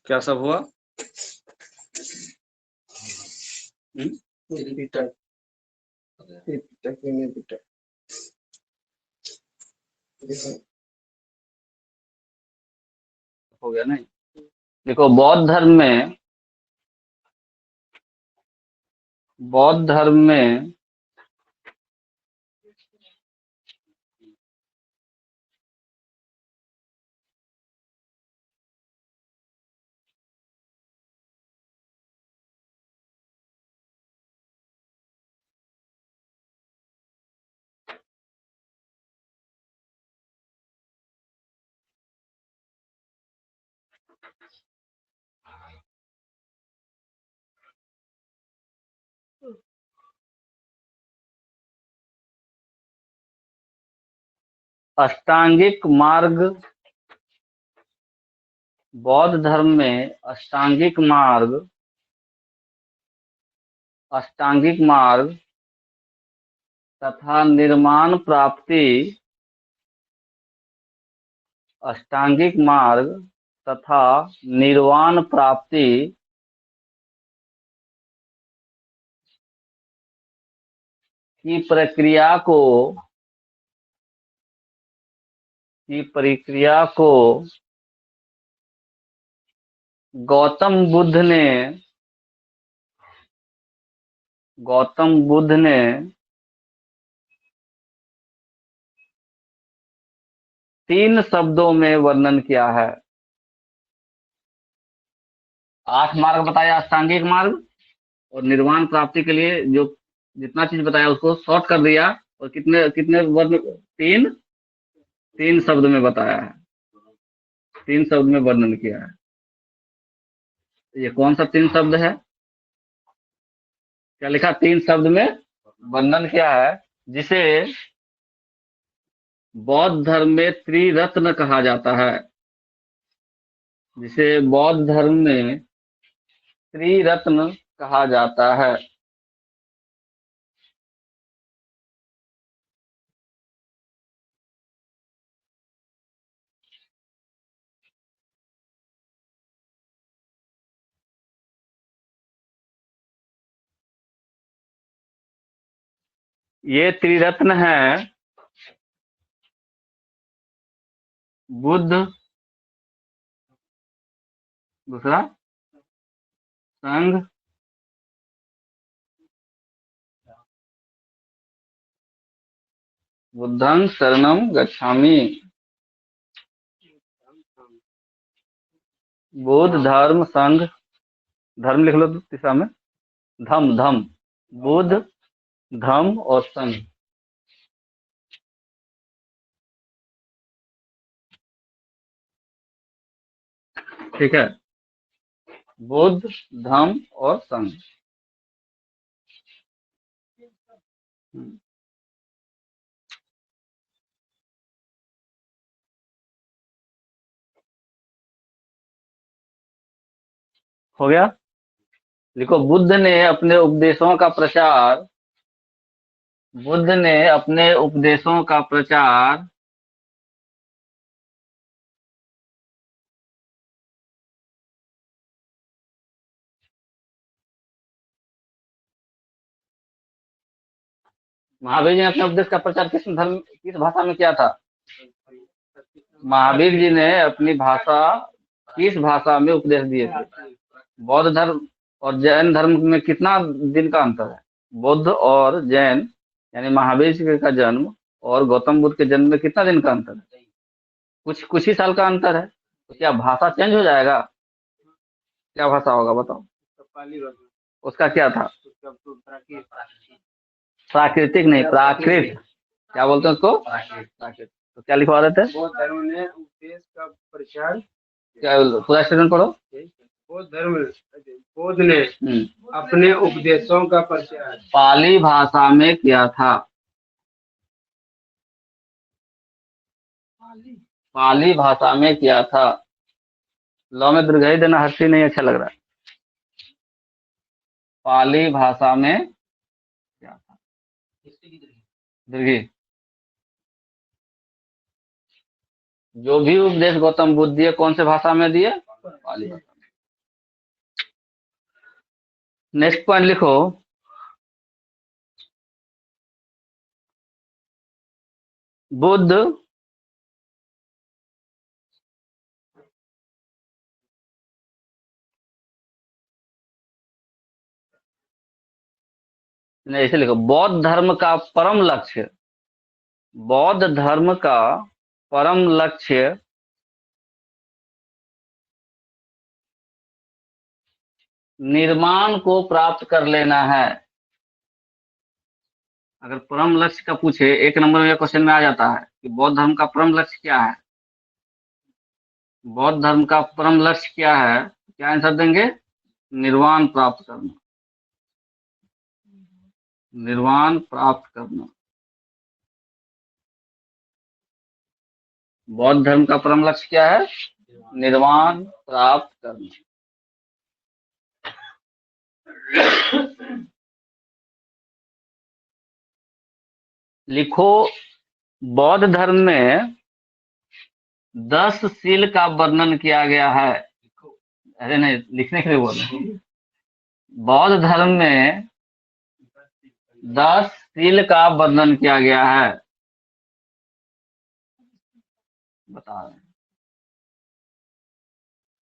क्या सब हुआ? हो गया नहीं। देखो, बौद्ध धर्म में अष्टांगिक मार्ग बौद्ध धर्म में अष्टांगिक मार्ग तथा निर्वाण प्राप्ति अष्टांगिक मार्ग तथा निर्वाण प्राप्ति की प्रक्रिया को गौतम बुद्ध ने 3 शब्दों में वर्णन किया है। 8 मार्ग बताया अष्टांगिक मार्ग, और निर्वाण प्राप्ति के लिए जो जितना चीज बताया उसको शॉर्ट कर दिया, और कितने कितने वर्ण, 3 शब्द में बताया है, 3 शब्द में वर्णन किया है। ये कौन सा 3 शब्द है? क्या लिखा? 3 शब्द में वर्णन किया है, जिसे बौद्ध धर्म में त्रिरत्न कहा जाता है। जिसे बौद्ध धर्म में त्रिरत्न कहा जाता है। ये त्रिरत्न है बुद्ध, दूसरा संघ, बुद्धं शरणं गच्छामि। बुद्ध, धर्म, संघ, धर्म लिख लो तीसरा में, धम, बुद्ध, धम्म और संघ। ठीक है, बुद्ध, धम्म और संघ। हो गया। देखो, बुद्ध ने अपने उपदेशों का प्रचार महावीर जी ने अपने उपदेश का प्रचार किस भाषा में किया था? महावीर जी ने अपनी भाषा किस भाषा में उपदेश दिए थे? बौद्ध धर्म और जैन धर्म में कितना दिन का अंतर है? बौद्ध और जैन यानी महावीर जी का जन्म और गौतम बुद्ध के जन्म में कितना दिन का अंतर है? कुछ ही साल का अंतर है। तो क्या भाषा चेंज हो जाएगा? क्या भाषा होगा बताओ? उसका क्या था? प्राकृतिक नहीं, प्राकृत। क्या बोलते हैं उसको? प्राकृत। तो क्या लिखवा रहे थे? बौद्ध धर्म ने उपदेश का प्रचार, क्या पूरा स्टेटमेंट पढ़ो। बौद्ध ने अपने उपदेशों का प्रचार पाली भाषा में किया था। पाली भाषा में किया था। लॉ में दीर्घई देना हर्षी नहीं अच्छा लग रहा है। पाली भाषा में क्या था? दीर्घी। जो भी उपदेश गौतम बुद्ध दिए कौन से भाषा में दिए? पाली भाषा में। नेक्स्ट पॉइंट लिखो, बुद्ध नहीं, ऐसे लिखो, बौद्ध धर्म का परम लक्ष्य, बौद्ध धर्म का परम लक्ष्य निर्वाण को प्राप्त कर लेना है। अगर परम लक्ष्य का पूछे, एक नंबर में क्वेश्चन में आ जाता है कि बौद्ध धर्म का परम लक्ष्य क्या है, बौद्ध धर्म का परम लक्ष्य क्या है, क्या आंसर देंगे? निर्वाण प्राप्त करना, निर्वाण प्राप्त करना। बौद्ध धर्म का परम लक्ष्य क्या है? निर्वाण प्राप्त करना। लिखो, बौद्ध धर्म में 10 शील का वर्णन किया गया है। अरे नहीं, लिखने के लिए बोल रहे हैं। बौद्ध धर्म में 10 शील का वर्णन किया गया है, बता रहे हैं।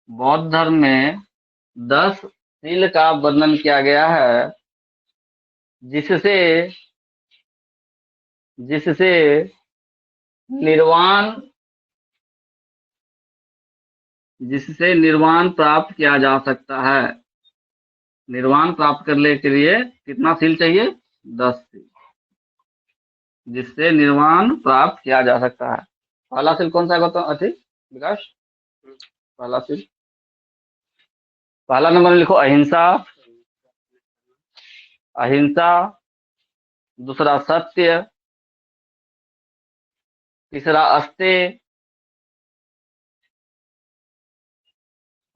बौद्ध धर्म में 10 शील का वर्णन किया गया है, जिससे जिससे निर्वाण जिससे निर्वाण प्राप्त किया जा सकता है। निर्वाण प्राप्त करने के लिए कितना शील चाहिए? 10 शील, जिससे निर्वाण प्राप्त किया जा सकता है। पहला शील कौन सा है गौतम, ठीक विकास? पहला शील, पहला नंबर में लिखो अहिंसा, अहिंसा। दूसरा सत्य, तीसरा अस्तेय,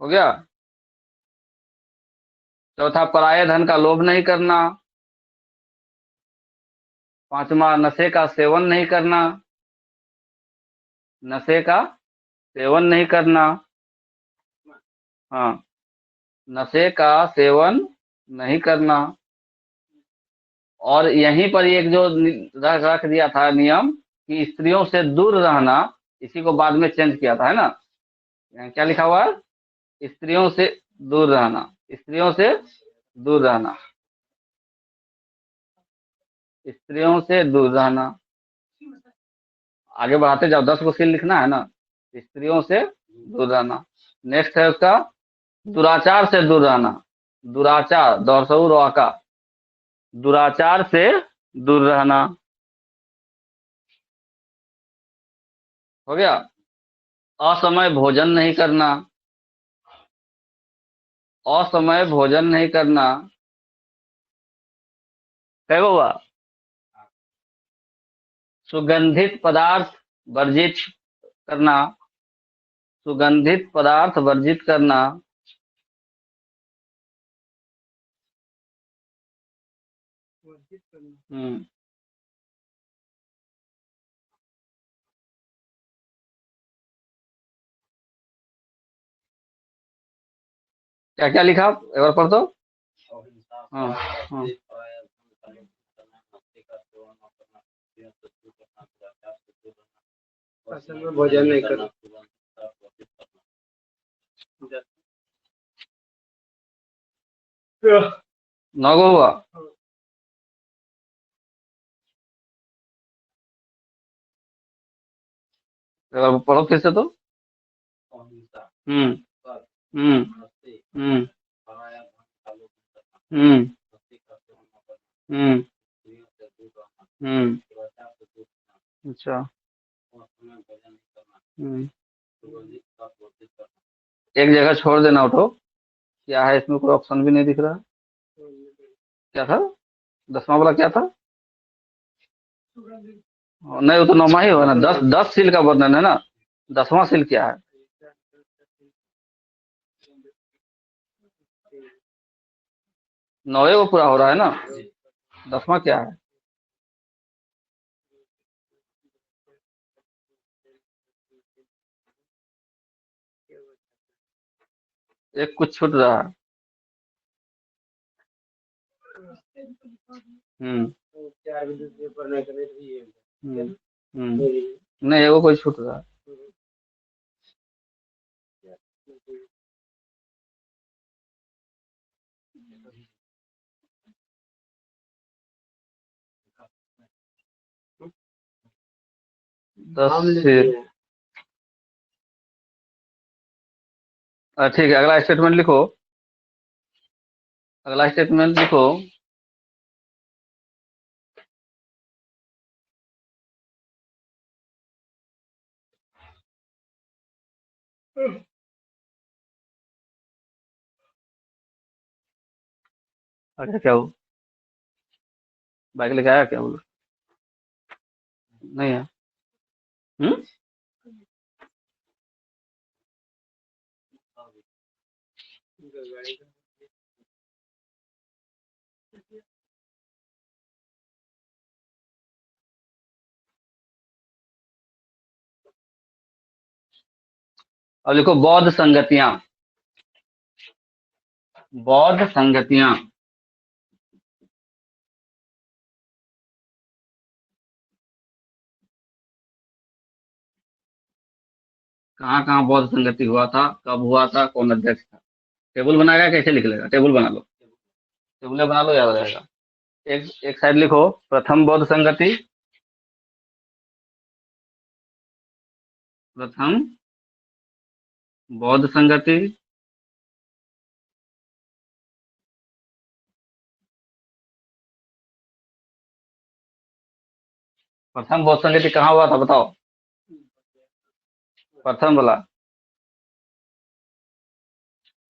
हो गया। चौथा पराये धन का लोभ नहीं करना। पांचवा नशे का सेवन नहीं करना, नशे का सेवन नहीं करना। हाँ, नशे का सेवन नहीं करना। और यहीं पर एक जो रख रख दिया था नियम कि स्त्रियों से दूर रहना, इसी को बाद में चेंज किया था, है ना? यहाँ क्या लिखा हुआ है? स्त्रियों से दूर रहना, स्त्रियों से दूर रहना, स्त्रियों से दूर रहना। आगे बढ़ाते जाओ, 10 को सील लिखना है ना। स्त्रियों से दूर रहना। नेक्स्ट है उसका दुराचार से दूर रहना। दुराचार, दौरसऊ रोका, दुराचार से दूर रहना, हो गया। असमय भोजन नहीं करना, असमय भोजन नहीं करना, क्या हुआ? सुगंधित पदार्थ वर्जित करना, सुगंधित पदार्थ वर्जित करना। हम्म, क्या क्या लिखा, एक बार पढ़ दो। हाँ हाँ, असल में भोजन नहीं करना। नौ हुआ। एक बार पढ़ो फिर से तो। हम्म हम्म हम्म हम्म हम्म हम्म, अच्छा। हम्म, एक जगह छोड़ देना उठो, क्या है इसमें, कोई ऑप्शन भी नहीं दिख रहा। क्या था? 10वां वाला क्या था? नहीं, वो तो 9वां ही होगा ना। 10 सील का वर्णन है ना। 10वां सील क्या है? नौवे वो पूरा हो रहा है ना। 10वां क्या है? एक कुछ छूट रहा है। हम्म हम्म नहीं है वो कोई छूट रहा है। 10 से ठीक है, अगला स्टेटमेंट लिखो। अगला स्टेटमेंट लिखो। अच्छा क्या हो, बाइक लेके आया क्या बोलो? नहीं है। हम्म। अब लिखो बौद्ध संगतियां। बौद्ध संगतियां। कहाँ कहाँ बौद्ध संगति हुआ था, कब हुआ था, कौन अध्यक्ष था? टेबल बनाएगा, कैसे लिख लेगा? टेबल बना लो। टेबल बना लो, याद रहेगा। एक एक साइड लिखो प्रथम बौद्ध संगति। प्रथम बौद्ध संगति। प्रथम बौद्ध संगति कहाँ हुआ था बताओ? प्रथम बोला।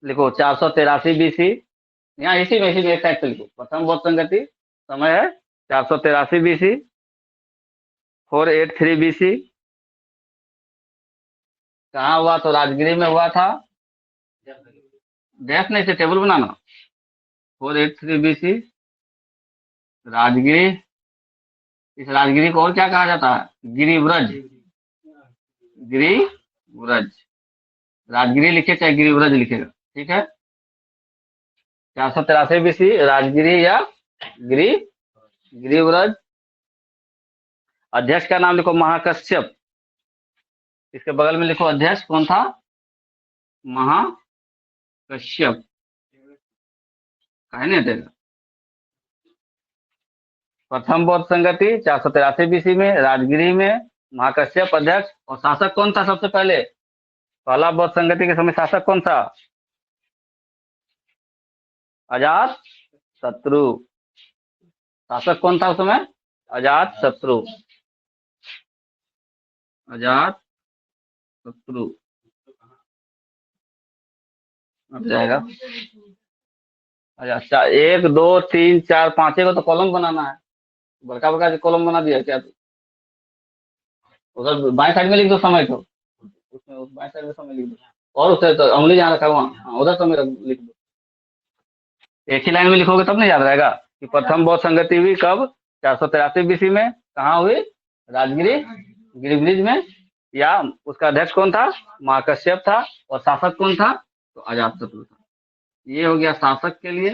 लिखो 483 BC। यहाँ इसी में एक साइड पे लिखो प्रथम बौद्ध संगति। समय है 483 BC। 483 BC। कहाँ हुआ? तो राजगिरी में हुआ था। डैश नहीं से टेबल बनाना। 483 BC। राजगिरी। इस राजगिरी को और क्या कहा जाता है? गिरिव्रज। गिरिव्रज। राजगिरी लिखे चाहे गिरिव्रज लिखेगा, ठीक है। 483 BC राजगिरी या गिरी गिरिव्रज। अध्यक्ष का नाम लिखो महाकश्यप। इसके बगल में लिखो अध्यक्ष कौन था? महाकश्यप। कहे नहीं देगा। प्रथम बौद्ध संगति 483 BC में राजगिरी में। महाकश्यप अध्यक्ष। और शासक कौन था सबसे पहले? पहला बौद्ध संगति के समय शासक कौन था? अजात शत्रु। शासक कौन था उस समय? अजात शत्रु। अजात शत्रु। अब जाएगा। अच्छा, 1 2 3 4 5 को तो कॉलम बनाना है। बड़का बड़का कॉलम बना दिया क्या? उधर बाएं साइड में लिख दो समय को। उसमें उस बाएं साइड में समय लिख दो। और उसे तो उंगली जहाँ रखा है वहाँ, हाँ, उधर समय लिख दो। एक ही लाइन में लिखोगे तब नहीं याद रहेगा कि प्रथम बौद्ध संगति हुई कब? 483 BC में। कहाँ हुई? राजगिरी गिरिब्रिज में। या उसका अध्यक्ष कौन था? महाकश्यप था। और शासक कौन था? तो अजातशत्रु था। ये हो गया शासक के लिए।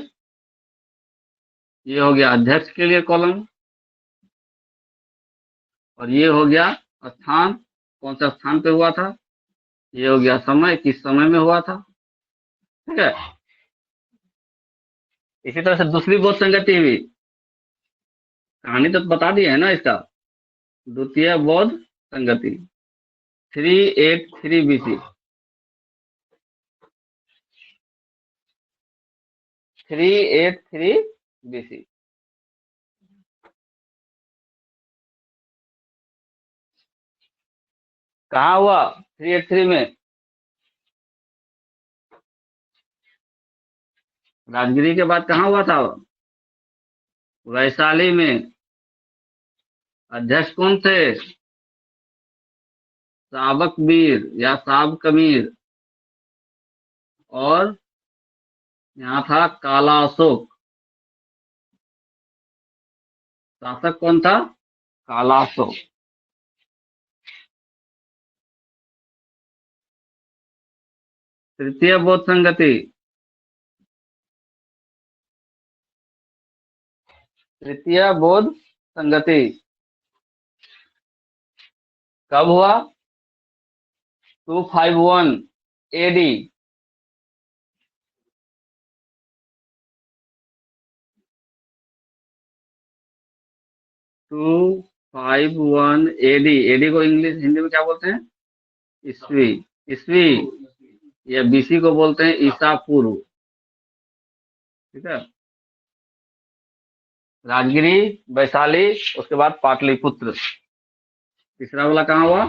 ये हो गया अध्यक्ष के लिए कॉलम। और ये हो गया स्थान, कौन सा स्थान पे हुआ था। ये हो गया समय, किस समय में हुआ था। ठीक है। इसी तरह से दूसरी बौद्ध संगति हुई। कहानी तो बता दी है ना इसका। द्वितीय बौद्ध संगति 383 BC। 383 BC। कहाँ हुआ? 383 में राजगिरी के बाद कहाँ हुआ था? वैशाली में। अध्यक्ष कौन थे? साबक वीर या साब कबीर। और यहाँ था काला अशोक। शासक कौन था? काला अशोक। तृतीय बौद्ध संगति तृतीय बौद्ध संगति कब हुआ? 251 एडी। 251 एडी। एडी को इंग्लिश हिंदी में क्या बोलते हैं? ईस्वी। ईस्वी या बीसी को बोलते हैं ईसा पूर्व। ठीक है। राजगिरी, वैशाली, उसके बाद पाटलिपुत्र। तीसरा वाला कहाँ हुआ?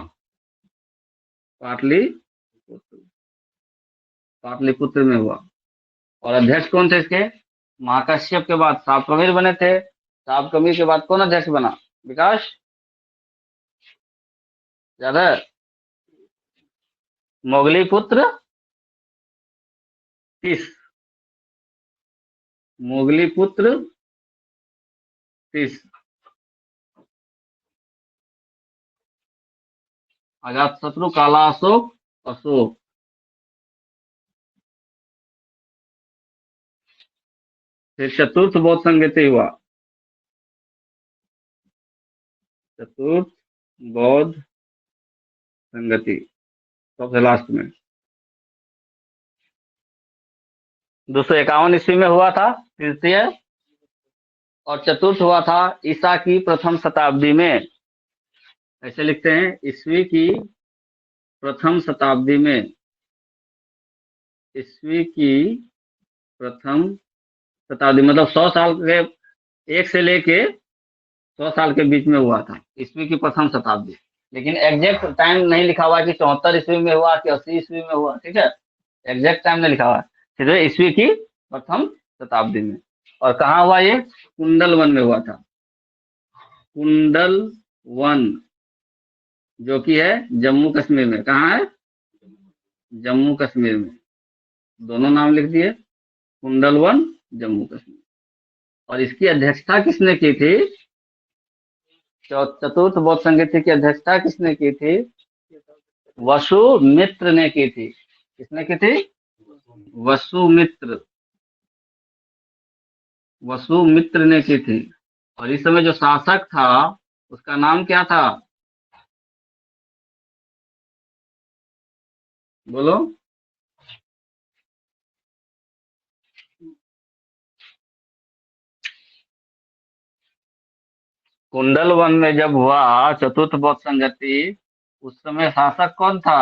पाटलिपुत्र। पाटलिपुत्र में हुआ। और अध्यक्ष कौन थे इसके? महाकश्यप के बाद सातकर्णी बने थे। सातकर्णी के बाद कौन अध्यक्ष बना? विकास याद है? मोगलीपुत्र तीस। मोगलीपुत्र तीस। अजातशत्रु, काला अशोक, अशोक। फिर चतुर्थ बौद्ध संगति हुआ। चतुर्थ बौद्ध संगति सबसे लास्ट में 251 ईस्वी में हुआ था तृतीय। और चतुर्थ हुआ था ईसा की प्रथम शताब्दी में। ऐसे लिखते हैं, ईस्वी की प्रथम शताब्दी में। ईस्वी की प्रथम शताब्दी मतलब 100 साल के, एक से लेके 100 साल के बीच में हुआ था ईस्वी की प्रथम शताब्दी। लेकिन एग्जैक्ट टाइम नहीं लिखा हुआ कि 74 ईस्वी में हुआ कि 80 ईस्वी में हुआ। ठीक है, एग्जैक्ट टाइम नहीं लिखा हुआ, सीधे ईस्वी की प्रथम शताब्दी में। और कहाँ हुआ ये? कुंडल वन में हुआ था। कुंडल वन जो कि है जम्मू कश्मीर में। कहाँ है? जम्मू कश्मीर में। दोनों नाम लिख दिए, कुंडल वन, जम्मू कश्मीर। और इसकी अध्यक्षता किसने की थी? चतुर्थ बौद्ध संगति की अध्यक्षता किसने की थी? वसुमित्र ने की थी। किसने की थी? वसुमित्र। वसुमित्र ने की थी। और इस समय जो शासक था उसका नाम क्या था? बोलो। कुंडल वन में जब हुआ चतुर्थ बौद्ध संगति, उस समय शासक कौन था?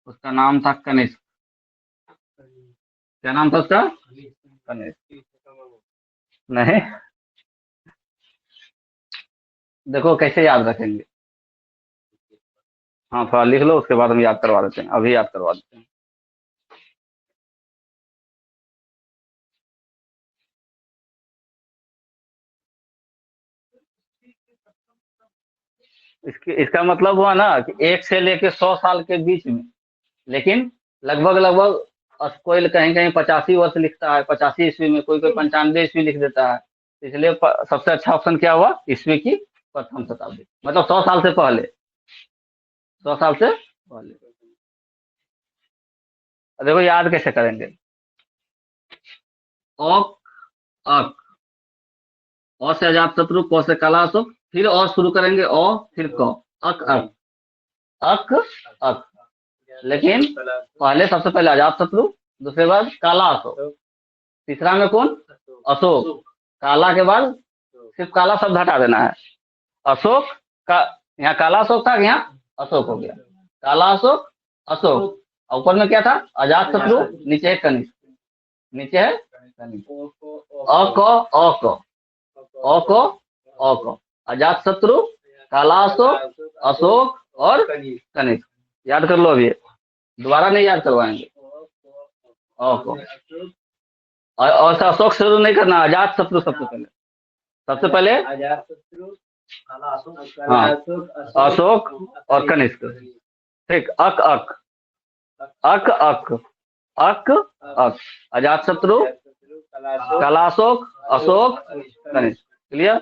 उसका नाम था कनिष्क। क्या नाम था उसका? कनिष्क। नहीं, देखो कैसे याद रखेंगे। हाँ, थोड़ा लिख लो, उसके बाद हम याद करवा देते हैं। अभी याद करवा देते हैं। इसका मतलब हुआ ना कि 1 से लेके 100 साल के बीच में। लेकिन लगभग लगभग कोई कहीं कहीं 85 वर्ष लिखता है, 85 ईस्वी में, कोई कोई 95 ईस्वी लिख देता है। इसलिए सबसे अच्छा ऑप्शन क्या हुआ? ईस्वी की प्रथम शताब्दी, मतलब 100 साल से पहले। 100 साल से पहले। देखो याद कैसे करेंगे। औक, अक, औ से अजात शत्रु, क से काला अशोक, फिर और शुरू करेंगे, औ फिर क। अक अक, अक अक। लेकिन पहले सबसे पहले अजात शत्रु, दूसरे बाद काला अशोक, तीसरा में कौन? अशोक। काला के बाद सिर्फ काला शब्द हटा देना है। अशोक का, यहाँ काला अशोक था, यहाँ अशोक हो गया। काला अशोक, अशोक। ऊपर में क्या था? अजात शत्रु, नीचे है कनिष्क। नीचे है कनिष्क। अक अक, अक अक, अजात शत्रु, काला अशोक, अशोक और कनिष्क। याद कर लो। अभी दोबारा नहीं याद करवाएंगे। अक, और अशोक शुरू नहीं करना, अजात शत्रु सबसे पहले। सबसे पहले हाँ, अशोक और कनिष्क। ठीक। अक अक, अक अक, अक अक, अजात शत्रु, कालाशोक, अशोक, कनिष्क। क्लियर?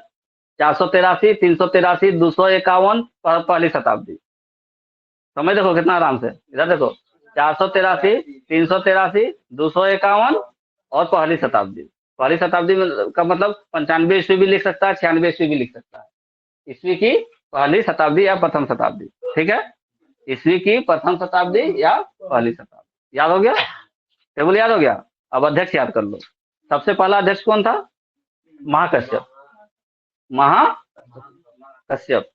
483, 383, 251 पहली शताब्दी। समझ देखो कितना आराम से। इधर देखो, 483, 383, 251 और पहली शताब्दी। पहली शताब्दी में का मतलब 95 ईस्वी भी लिख सकता है, 96 ईस्वी भी लिख सकता है। ईस्वी की पहली शताब्दी या प्रथम शताब्दी, ठीक है, ईस्वी की प्रथम शताब्दी या पहली शताब्दी। याद हो गया, टेबल याद हो गया। अब अध्यक्ष याद कर लो। सबसे पहला अध्यक्ष कौन था? महाकश्यप। महाकश्यप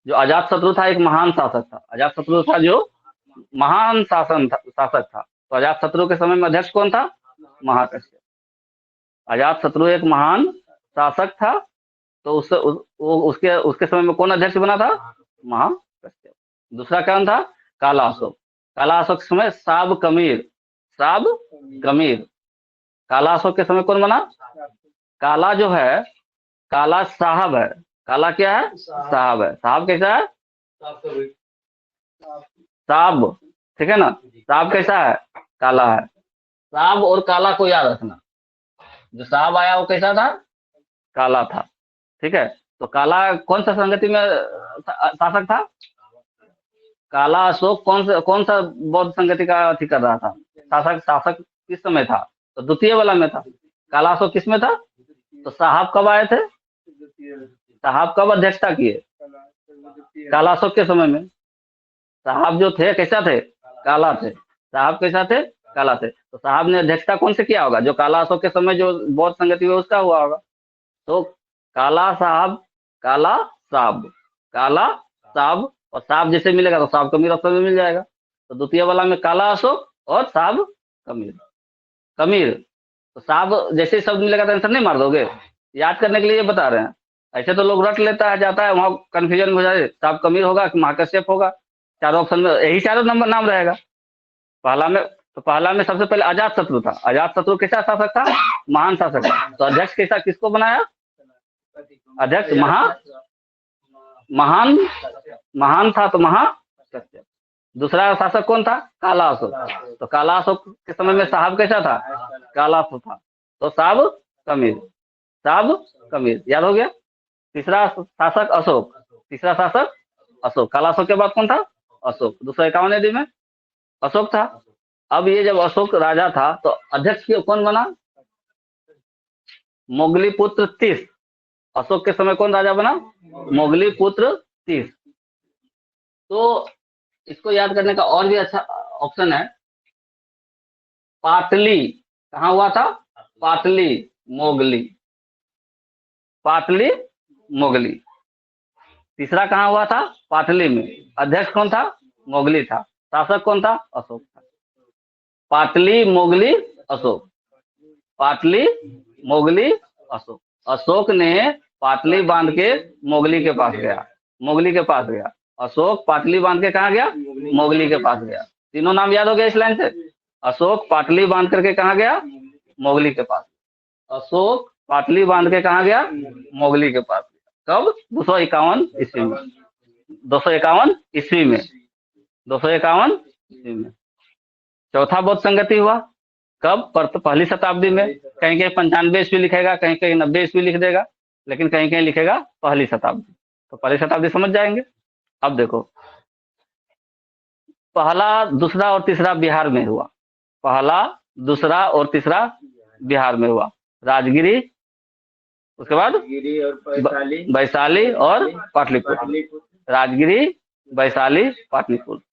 जो अजात शत्रु था, एक महान शासक था। अजात शत्रु था जो महान शासक था। तो अजात शत्रु के समय में अध्यक्ष कौन था? महाकश्यप। अजात शत्रु एक महान शासक था, तो उसके उसके समय में कौन अध्यक्ष बना था? महाकश्यप। दूसरा कौन था? काला अशोक। काला अशोक के समय साब कमीर। काला अशोक के समय कौन बना? काला जो है, काला साहब है। काला क्या है? साहब है। साहब कैसा है? साब, ठीक है ना। साहब कैसा है? काला है। साहब और काला को याद रखना। जो साहब आया वो कैसा था? काला था, ठीक है। तो काला कौन सा संगति में शासक था? काला अशोक कौन सा बौद्ध संगति का अथी कर रहा था? शासक किस समय था? तो द्वितीय वाला में था। काला अशोक किस में था? तो साहब कब आए थे? साहब कब अध्यक्षता किए? काला अशोक के समय में। साहब जो थे कैसा थे? काला थे। साहब कैसा थे? काला थे। तो साहब ने अध्यक्षता कौन से किया होगा? जो काला अशोक के समय जो बौद्ध संगति हुआ उसका हुआ होगा। तो काला साहब, काला साहब और साहब जैसे मिलेगा तो साहब कमीर ऑप्शन में मिल जाएगा। तो द्वितीय वाला में काला अशोक और साहब कमीर। तो साहब जैसे शब्द मिलेगा तो आंसर नहीं मार दोगे? याद करने के लिए बता रहे हैं। ऐसे तो लोग रट लेता है, जाता है वहां, कंफ्यूजन हो जाए। साहब कमीर होगा कि महाकश्यप होगा? चारों ऑप्शन में यही चारों नंबर नाम रहेगा। पहला में सबसे पहले अजात शत्रु था। अजात शत्रु कैसा शासक था? महान शासक था। तो अध्यक्ष कैसा, किसको बनाया? अध्यक्ष महान था, तो महाकश्यप। दूसरा शासक कौन था? काला अशोक। तो काला अशोक के समय में साहब कैसा था? काला था। तो साहब कमीर याद हो गया। तीसरा शासक अशोक। काला अशोक के बाद कौन था? अशोक। 251 AD में अशोक था। अब ये जब अशोक राजा था तो अध्यक्ष कौन बना? मोगली पुत्र तीस। अशोक के समय कौन राजा बना? मोगली पुत्र तीस। तो इसको याद करने का और भी अच्छा ऑप्शन है, पाटली। कहाँ हुआ था? पाटली मोगली। तीसरा कहाँ हुआ था? पाटली में। अध्यक्ष कौन था? मोगली था। शासक कौन था? अशोक था। पाटली मोगली अशोक। अशोक ने पाटली बांध के मोगली के पास गया। अशोक पाटली बांध के कहाँ गया? मोगली के पास गया। तीनों नाम याद हो गया इस लाइन से। अशोक पाटली बांध करके कहाँ गया? मोगली के पास। अशोक पाटली बांध के कहाँ गया? मोगली के पास। कब? 251 ईस्वी में। 251 ईस्वी में। चौथा बौद्ध संगति हुआ कब? पहली शताब्दी में। कहीं कहीं 95 ईस्वी लिखेगा, कहीं कहीं 90 ईस्वी लिख देगा, लेकिन कहीं कहीं लिखेगा पहली शताब्दी। तो पहली शताब्दी समझ जाएंगे। अब देखो, पहला, दूसरा और तीसरा बिहार में हुआ। राजगिरी, उसके बाद वैशाली और पाटलिपुत्र। राजगिरी, वैशाली, पाटलिपुत्र।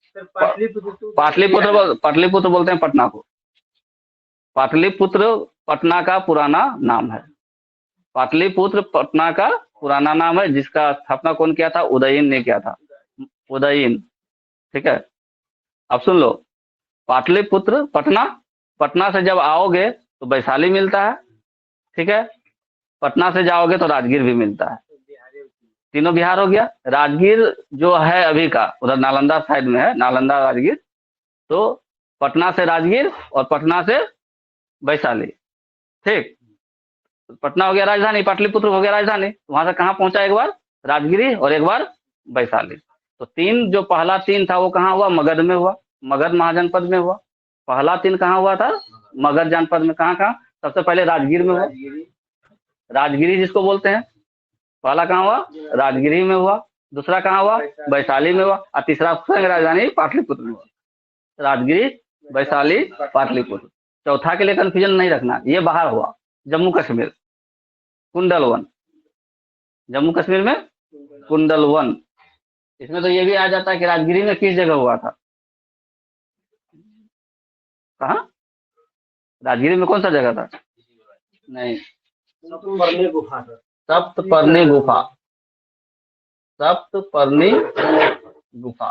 पाटलिपुत्र बोलते हैं पटना को। पाटलिपुत्र पटना का पुराना नाम है। जिसका स्थापना कौन किया था? उदयन ने किया था। ठीक है। अब सुन लो, पाटलिपुत्र पटना से जब आओगे तो वैशाली मिलता है, ठीक है। पटना से जाओगे तो राजगीर भी मिलता है। तीनों बिहार हो गया। राजगीर जो है अभी का, उधर नालंदा साइड में है, नालंदा राजगीर। तो पटना से राजगीर और पटना से वैशाली, ठीक। पटना हो गया राजधानी, पाटलिपुत्र हो गया राजधानी। वहां से कहाँ पहुंचा? एक बार राजगिरी और एक बार वैशाली। तो जो पहला 3 था वो कहाँ हुआ? मगध में हुआ, मगध महाजनपद में हुआ। पहला 3 कहाँ हुआ था? मगध जनपद में। कहाँ? सबसे पहले राजगीर में हुआ, राजगिरी जिसको बोलते हैं। पहला कहाँ हुआ? राजगिरी में हुआ। दूसरा कहाँ हुआ? वैशाली में हुआ। और तीसरा राजधानी पाटलिपुत्र में हुआ। राजगिरी, वैशाली, पाटलिपुत्र। चौथा के लिए कंफ्यूजन नहीं रखना, ये बाहर हुआ, जम्मू कश्मीर, कुंडल वन, जम्मू कश्मीर में कुंडल वन। इसमें तो ये भी आ जाता है कि राजगिरी में किस जगह हुआ था, कहाँ, राजगिरी में कौन सा जगह था? नहीं, सप्तपर्णी गुफा सर। सप्तपर्णी गुफा, सप्तपर्णी गुफा,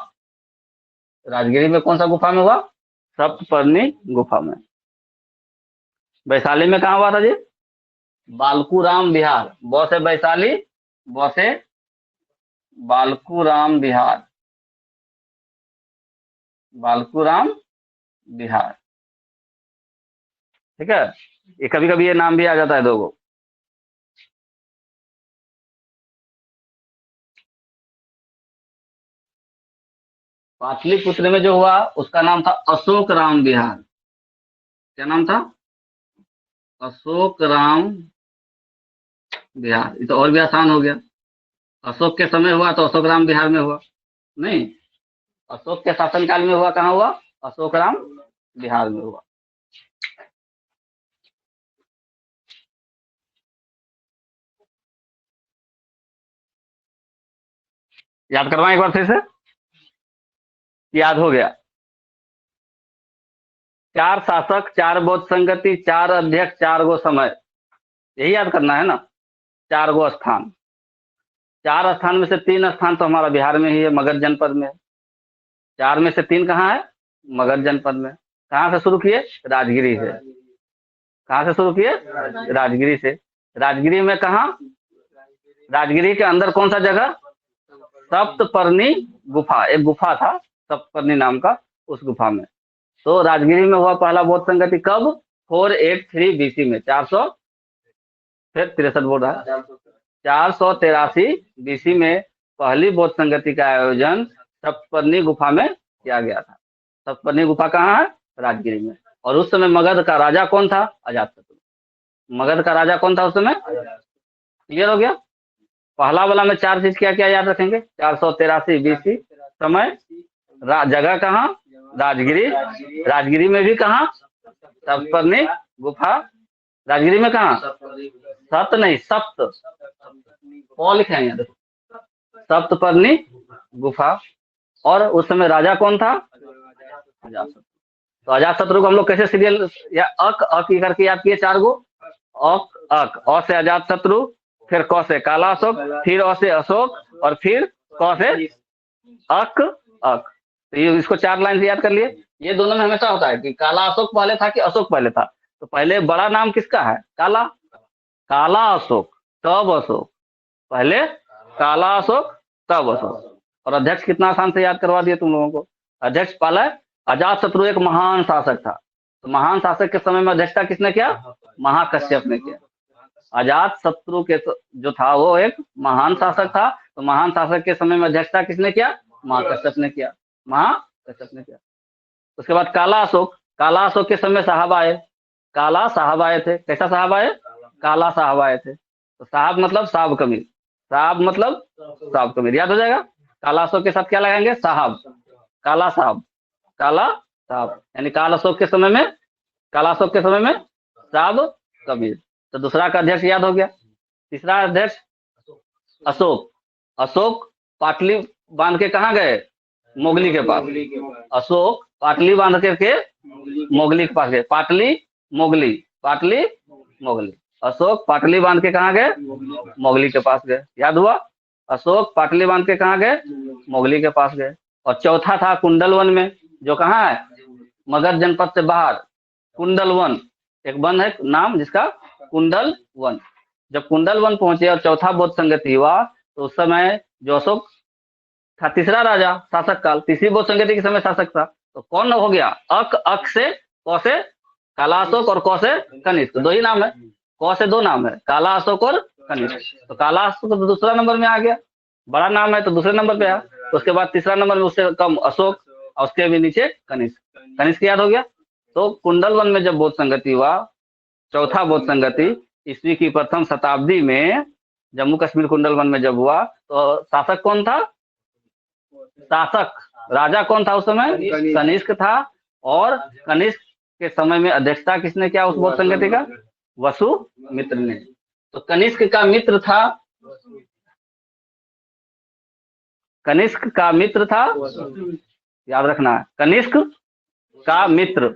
राजगिरी में कौन सा गुफा में हुआ? सप्तपर्णी गुफा में। वैशाली में कहाँ हुआ था जी? बालकूराम विहार, बौ से वैशाली, बौ से बालकूराम विहार, बालकूराम विहार, ठीक है। ये कभी कभी ये नाम भी आ जाता है दो गो। पाटलिपुत्र में जो हुआ उसका नाम था अशोक राम विहार। क्या नाम था? अशोक राम विहार। ये तो और भी आसान हो गया, अशोक के समय हुआ तो अशोक राम विहार में हुआ, नहीं, अशोक के शासनकाल में हुआ, कहाँ हुआ? अशोक राम विहार में हुआ। याद करवाएं एक बार फिर से, याद हो गया? 4 शासक, 4 बौद्ध संगति, 4 अध्यक्ष, 4 गो समय, यही याद करना है ना। 4 गो स्थान, 4 स्थान में से 3 स्थान तो हमारा बिहार में ही है, मगध जनपद में। 4 में से 3 कहाँ है? मगध जनपद में। कहाँ से शुरू किए? राजगिरी से। कहाँ से शुरू किए? राजगिरी से। राजगिरी में कहाँ? राजगिरी के अंदर कौन सा जगह? सप्तपर्णी गुफा, एक गुफा था सप्तपर्णी नाम का, उस गुफा में। तो राजगिरी में हुआ पहला बौद्ध संगति कब? 483 बीसी में, 400 फिर 63 बोल रहा है, 483 बीसी में पहली बौद्ध संगति का आयोजन सप्तपर्णी गुफा में किया गया था। सप्तपर्णी गुफा कहाँ है? राजगिरी में। और उस समय मगध का राजा कौन था? अजातशत्रु। मगध का राजा कौन था उस समय? क्लियर हो गया? पहला वाला में 4 चीज क्या क्या याद रखेंगे? 483 बीसी, समय, जगह कहाँ? राजगिरी। राजगिरी में भी कहाँ? सप्तपर्णी गुफा। राजगिरी में कहाँ? सप्त नहीं, सप्त, और लिखे हैं देखो, सप्तपर्णी गुफा। और उस समय राजा कौन था? अजातशत्रु। तो अजातशत्रु को हम लोग कैसे सीरियल या अक अक करके याद किए? 4 गो अक अक, अ से अजातशत्रु, फिर क से काला अशोक, फिर अ से अशोक, और फिर क से अक अक। तो ये इसको 4 लाइन से याद कर लिए। ये दोनों में हमेशा होता है कि काला अशोक पहले था कि अशोक पहले था। तो पहले बड़ा नाम किसका है? काला, काला अशोक, तब अशोक, पहले काला अशोक तब अशोक। और अध्यक्ष कितना आसान से याद करवा दिए तुम लोगों को। अध्यक्ष पहले अजातशत्रु एक महान शासक था, तो महान शासक के समय में अध्यक्षता किसने किया? महाकश्यप ने किया। अजातशत्रु के जो था वो एक महान शासक था, तो महान शासक के समय में अध्यक्षता किसने किया? महाकश्यप ने किया, महाकश्यप ने किया। उसके बाद काला अशोक, काला अशोक के समय साहब आए, काला साहब आए थे। कैसा साहब आए? काला साहब आए थे। तो साहब मतलब साहब कमीर, साहब मतलब साहब कमीर, याद हो जाएगा। काला अशोक के साथ क्या लगाएंगे? साहब, काला साहब, काला साहब, यानी काला अशोक के समय में, काला अशोक के समय में साहब कबीर। तो दूसरा का अध्यक्ष याद हो गया। तीसरा अध्यक्ष अशोक, अशोक पाटली बांध के कहाँ गए? मोगली के पास। अशोक पाटली बांध करके मोगली के पास गए, पाटली मोगली, पाटली मोगली। अशोक पाटली बांध के कहाँ गए? मोगली के पास गए, याद हुआ। अशोक पाटली बांध के कहाँ गए? मोगली के पास गए। और चौथा था कुंडल वन में, जो कहाँ है? मगध जनपद से बाहर, कुंडल वन, एक वन है नाम जिसका कुंडल वन। जब कुंडल वन पहुंचे और चौथा बौद्ध संगति हुआ, तो उस समय जो अशोक था तीसरा राजा शासक काल, तीसरी बौद्ध संगति के समय शासक था। तो कौन हो गया? अक अक से क से काला अशोक और क से कनिष्क, 2 ही नाम है। क से 2 नाम है, काला अशोक और कनिष्क। तो काला अशोक तो दूसरा नंबर में आ गया, बड़ा नाम है तो दूसरे नंबर पे आया। तो उसके बाद तीसरा नंबर में उससे कम अशोक, और उसके भी नीचे कनिष्क, कनिष्क याद हो गया। तो कुंडल वन में जब बौद्ध संगति हुआ, चौथा बौद्ध संगति ईस्वी की प्रथम शताब्दी में जम्मू कश्मीर कुंडल वन में जब हुआ, तो शासक कौन था? शासक राजा कौन था उस समय? कनिष्क था। और कनिष्क के समय में अध्यक्षता किसने किया उस बौद्ध संगति का? वसु मित्र ने। तो कनिष्क का मित्र था, कनिष्क का मित्र था, याद रखना है, कनिष्क का मित्र,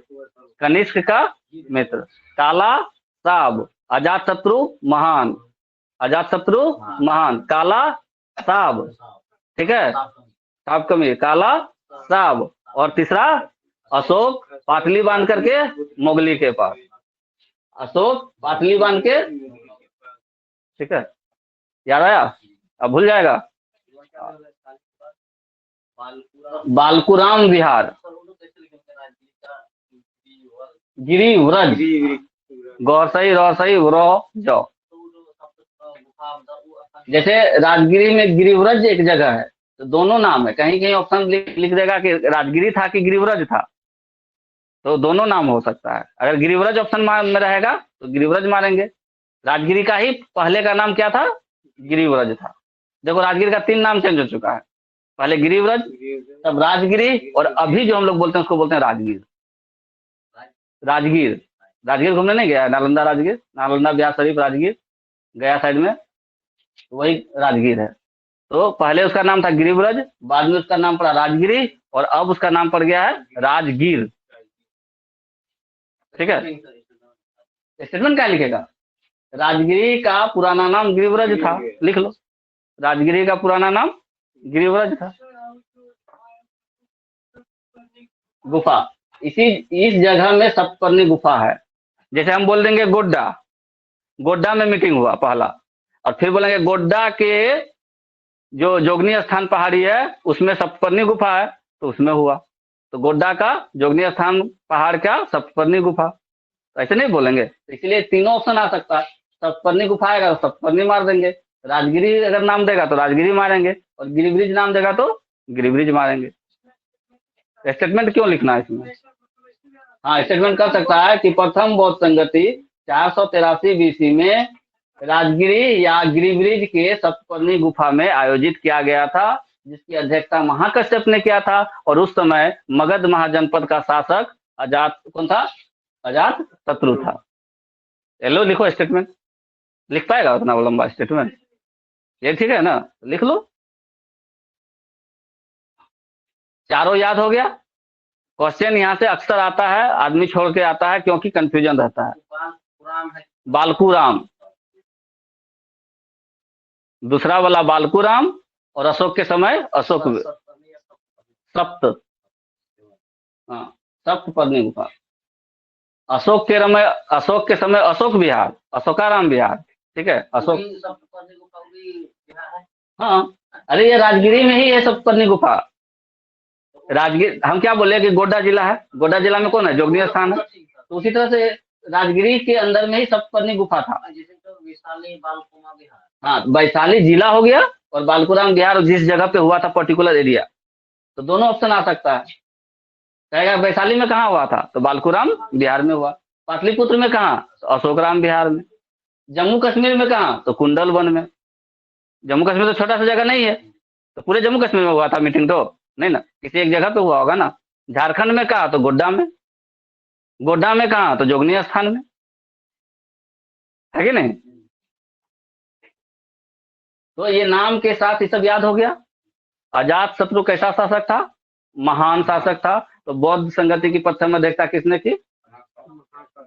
कनिष्क का मित्र। काला साब, अजात शत्रु महान, अजात शत्रु महान, काला साब, ठीक है, साब कमी, काला साब। और तीसरा अशोक पाटली बांध करके मोगली के पास, अशोक पाटली बांध के, ठीक है, याद आया, अब भूल जाएगा। बालकुराम विहार, गिरी व्रज, गौर सही रो सही रो जो, जैसे राजगिरी में गिरिव्रज एक जगह है, तो दोनों नाम है, कहीं कहीं ऑप्शन लिख देगा कि राजगिरी था कि गिरिव्रज था, तो दोनों नाम हो सकता है। अगर गिरिव्रज ऑप्शन में रहेगा तो गिरिव्रज मारेंगे। राजगिरी का ही पहले का नाम क्या था, गिरिव्रज था। देखो राजगिरी का 3 नाम चेंज हो चुका है, पहले गिरिव्रज, तब राजगिरी, और अभी जो हम लोग बोलते हैं उसको बोलते हैं राजगीर। राजगीर, राजगीर घूमने नहीं गया, नालंदा राजगीर, नालंदा ब्यास शरीफ राजगीर गया साइड में, वही राजगीर है। तो पहले उसका नाम था गिरिव्रज, बाद में उसका नाम पड़ा राजगिरी, और अब उसका नाम पड़ गया है राजगीर, ठीक है। स्टेटमेंट क्या लिखेगा, राजगिरी का पुराना नाम गिरिव्रज था, लिख लो, राजगिरी का पुराना नाम गिरिव्रज था। गुफा, इस जगह में सप्तपर्णी गुफा है। जैसे हम बोल देंगे गोड्डा, गोड्डा में मीटिंग हुआ पहला, और फिर बोलेंगे गोड्डा के जो जोगनी स्थान पहाड़ी है उसमें सप्तपर्णी गुफा है, तो उसमें हुआ। तो गोड्डा का जोगनी स्थान पहाड़ का सप्तपर्णी गुफा, तो ऐसे नहीं बोलेंगे। तो इसलिए तीनों ऑप्शन आ सकता है, सप्तपर्णी गुफा आएगा तो सप्तपर्णी मार देंगे, राजगिरी अगर नाम देगा तो राजगिरी मारेंगे, और गिरिब्रिज नाम देगा तो गिरिब्रिज मारेंगे। स्टेटमेंट क्यों लिखना है इसमें, हाँ स्टेटमेंट कर सकता है कि प्रथम बौद्ध संगति 483 बीसी में राजगिरी या गिरिब्रिज के सप्तपर्णी गुफा में आयोजित किया गया था, जिसकी अध्यक्षता महाकश्यप ने किया था, और उस समय मगध महाजनपद का शासक अजात कौन था, अजात शत्रु था। लो लिखो स्टेटमेंट, लिख पाएगा उतना लंबा स्टेटमेंट, ये ठीक है ना, लिख लो। चारों याद हो गया। क्वेश्चन यहाँ से अक्सर आता है, आदमी छोड़ के आता है क्योंकि कंफ्यूजन रहता है। बालकूराम, दूसरा वाला बालकूराम, और अशोक के समय अशोक सप्त, हाँ सप्तपर्णी गुफा। अशोक के समय अशोक विहार, अशोकाराम विहार, ठीक है, अशोक, हाँ अरे ये राजगिरी में ही है सप्तपर्णी गुफा। राजगिर हम क्या बोले कि गोड्डा जिला है, गोड्डा जिला में कौन है, जोगनी स्थान है, तो उसी तरह से राजगिरी के अंदर में ही सप्तपर्णी गुफा था। हाँ वैशाली जिला हो गया, और बालकुराम बिहार जिस जगह पे हुआ था पर्टिकुलर एरिया, तो दोनों ऑप्शन आ सकता है। कहेगा वैशाली में कहाँ हुआ था, तो बालकुराम बिहार में हुआ। पाटलिपुत्र में कहाँ, तो अशोकराम बिहार में। जम्मू कश्मीर में कहाँ, तो कुंडल वन में। जम्मू कश्मीर तो छोटा सा जगह नहीं है, तो पूरे जम्मू कश्मीर में हुआ था मीटिंग, तो नहीं ना, किसी एक जगह पे हुआ होगा ना। झारखंड में कहा, तो गोड्डा में। गोड्डा में कहा, तो जोगनी स्थान में, है कि नहीं। तो ये नाम के साथ ये सब याद हो गया। अजात शत्रु कैसा शासक था, महान शासक था। तो बौद्ध संगति की प्रथम अध्यक्षता किसने की,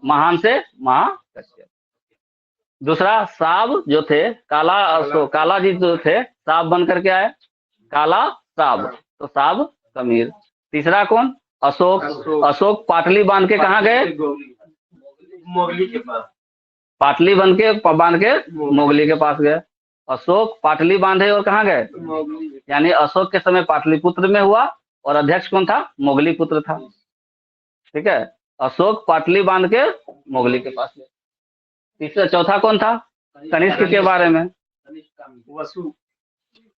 महान से महाकश्यप। दूसरा साब जो थे, काला जी जो थे साब बन करके आए, काला साब, तो साब कमीर। तीसरा कौन, अशोक, अशोक पाटली बांध के कहाँ गए, मोगली के पास, पाटली बांध के मोगली के पास गए। अशोक पाटली बांधे और कहाँ गए, यानी अशोक के समय पाटलिपुत्र में हुआ, और अध्यक्ष कौन था, मोगली पुत्र था, ठीक है। अशोक पाटली बांध के मोगली के पास गए। तीसरा चौथा कौन था, कनिष्क के बारे में,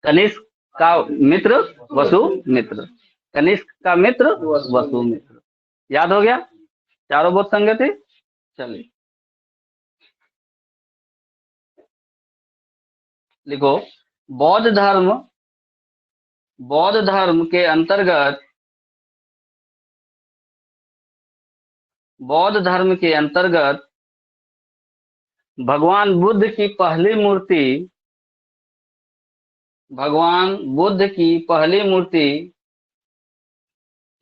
कनिष्क का मित्र वसु मित्र, कनिष्क का मित्र वसु मित्र। याद हो गया, चारों बौद्ध संगति। चलिए लिखो, बौद्ध धर्म के अंतर्गत, बौद्ध धर्म के अंतर्गत भगवान बुद्ध की पहली मूर्ति, भगवान बुद्ध की पहली मूर्ति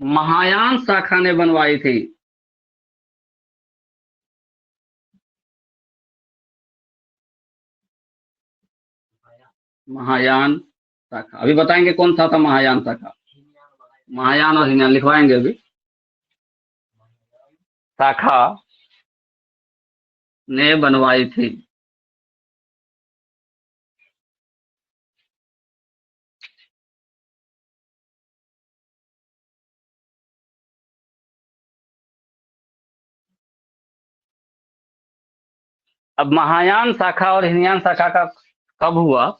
महायान शाखा ने बनवाई थी। महायान शाखा, अभी बताएंगे कौन सा था महायान शाखा। महायान और हीनयान लिखवाएंगे अभी। शाखा ने बनवाई थी। अब महायान शाखा और हीनयान शाखा का कब हुआ?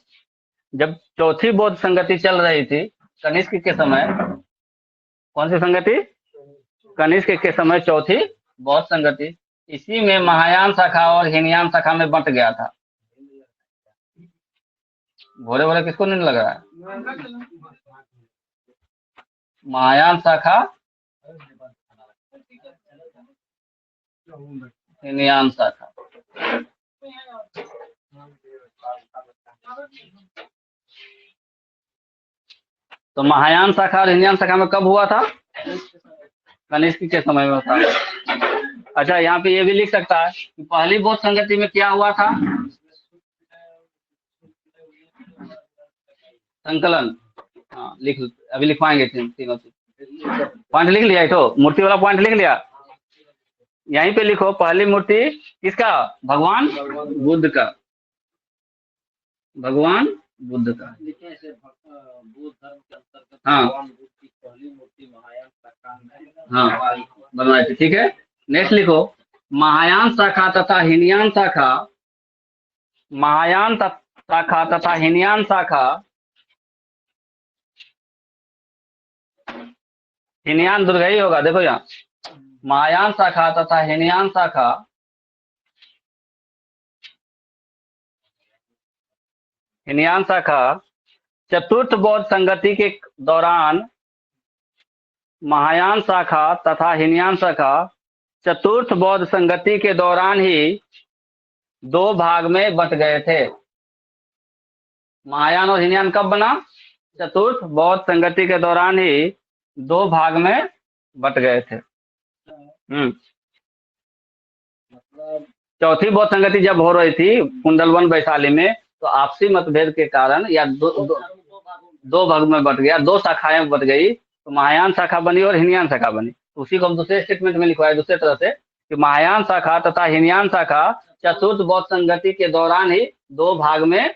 जब चौथी बौद्ध संगति चल रही थी कनिष्क के समय। कौन सी संगति? कनिष्क के समय चौथी बौद्ध संगति। इसी में महायान शाखा और हीनयान शाखा में बंट गया था। भोरे भोरे किसको नींद लग रहा है? महायान शाखा, हीनयान शाखा। तो महायान शाखा और हीनयान शाखा में कब हुआ था? कनिष्क के समय में था। अच्छा, यहाँ पे ये भी लिख सकता है कि पहली बौद्ध संगति में क्या हुआ था? संकलन। हाँ, लिख, अभी लिखवाएंगे तीनों से। पॉइंट लिख लिया? तो मूर्ति वाला पॉइंट लिख लिया? यहीं पे लिखो, पहली मूर्ति किसका? भगवान बुद्ध का। भगवान बुद्ध का। हाँ हाँ, बनवाए थे। ठीक है, नेक्स्ट लिखो, महायान शाखा तथा हीनयान शाखा, महायान शाखा तथा हीनयान शाखा, हीनयान दुर्गई होगा, देखो यहाँ, महायान शाखा तथा हीनयान शाखा, हीनयान शाखा चतुर्थ बौद्ध संगति के दौरान, महायान शाखा तथा हीनयान शाखा चतुर्थ बौद्ध संगति के दौरान ही दो भाग में बंट गए थे। महायान और हीनयान कब बना? चतुर्थ बौद्ध संगति के दौरान ही दो भाग में बंट गए थे। चौथी बौद्ध संगति जब हो रही थी कुंडलवन वैशाली में, तो आपसी मतभेद के कारण या दो भाग में बंट गया, दो शाखाएं बंट गई, तो महायान शाखा बनी और हीनयान शाखा बनी। उसी को हम दूसरे स्टेटमेंट में लिखवाए दूसरे तरह से कि महायान शाखा तथा हीनयान शाखा चतुर्थ बौद्ध संगति के दौरान ही दो भाग में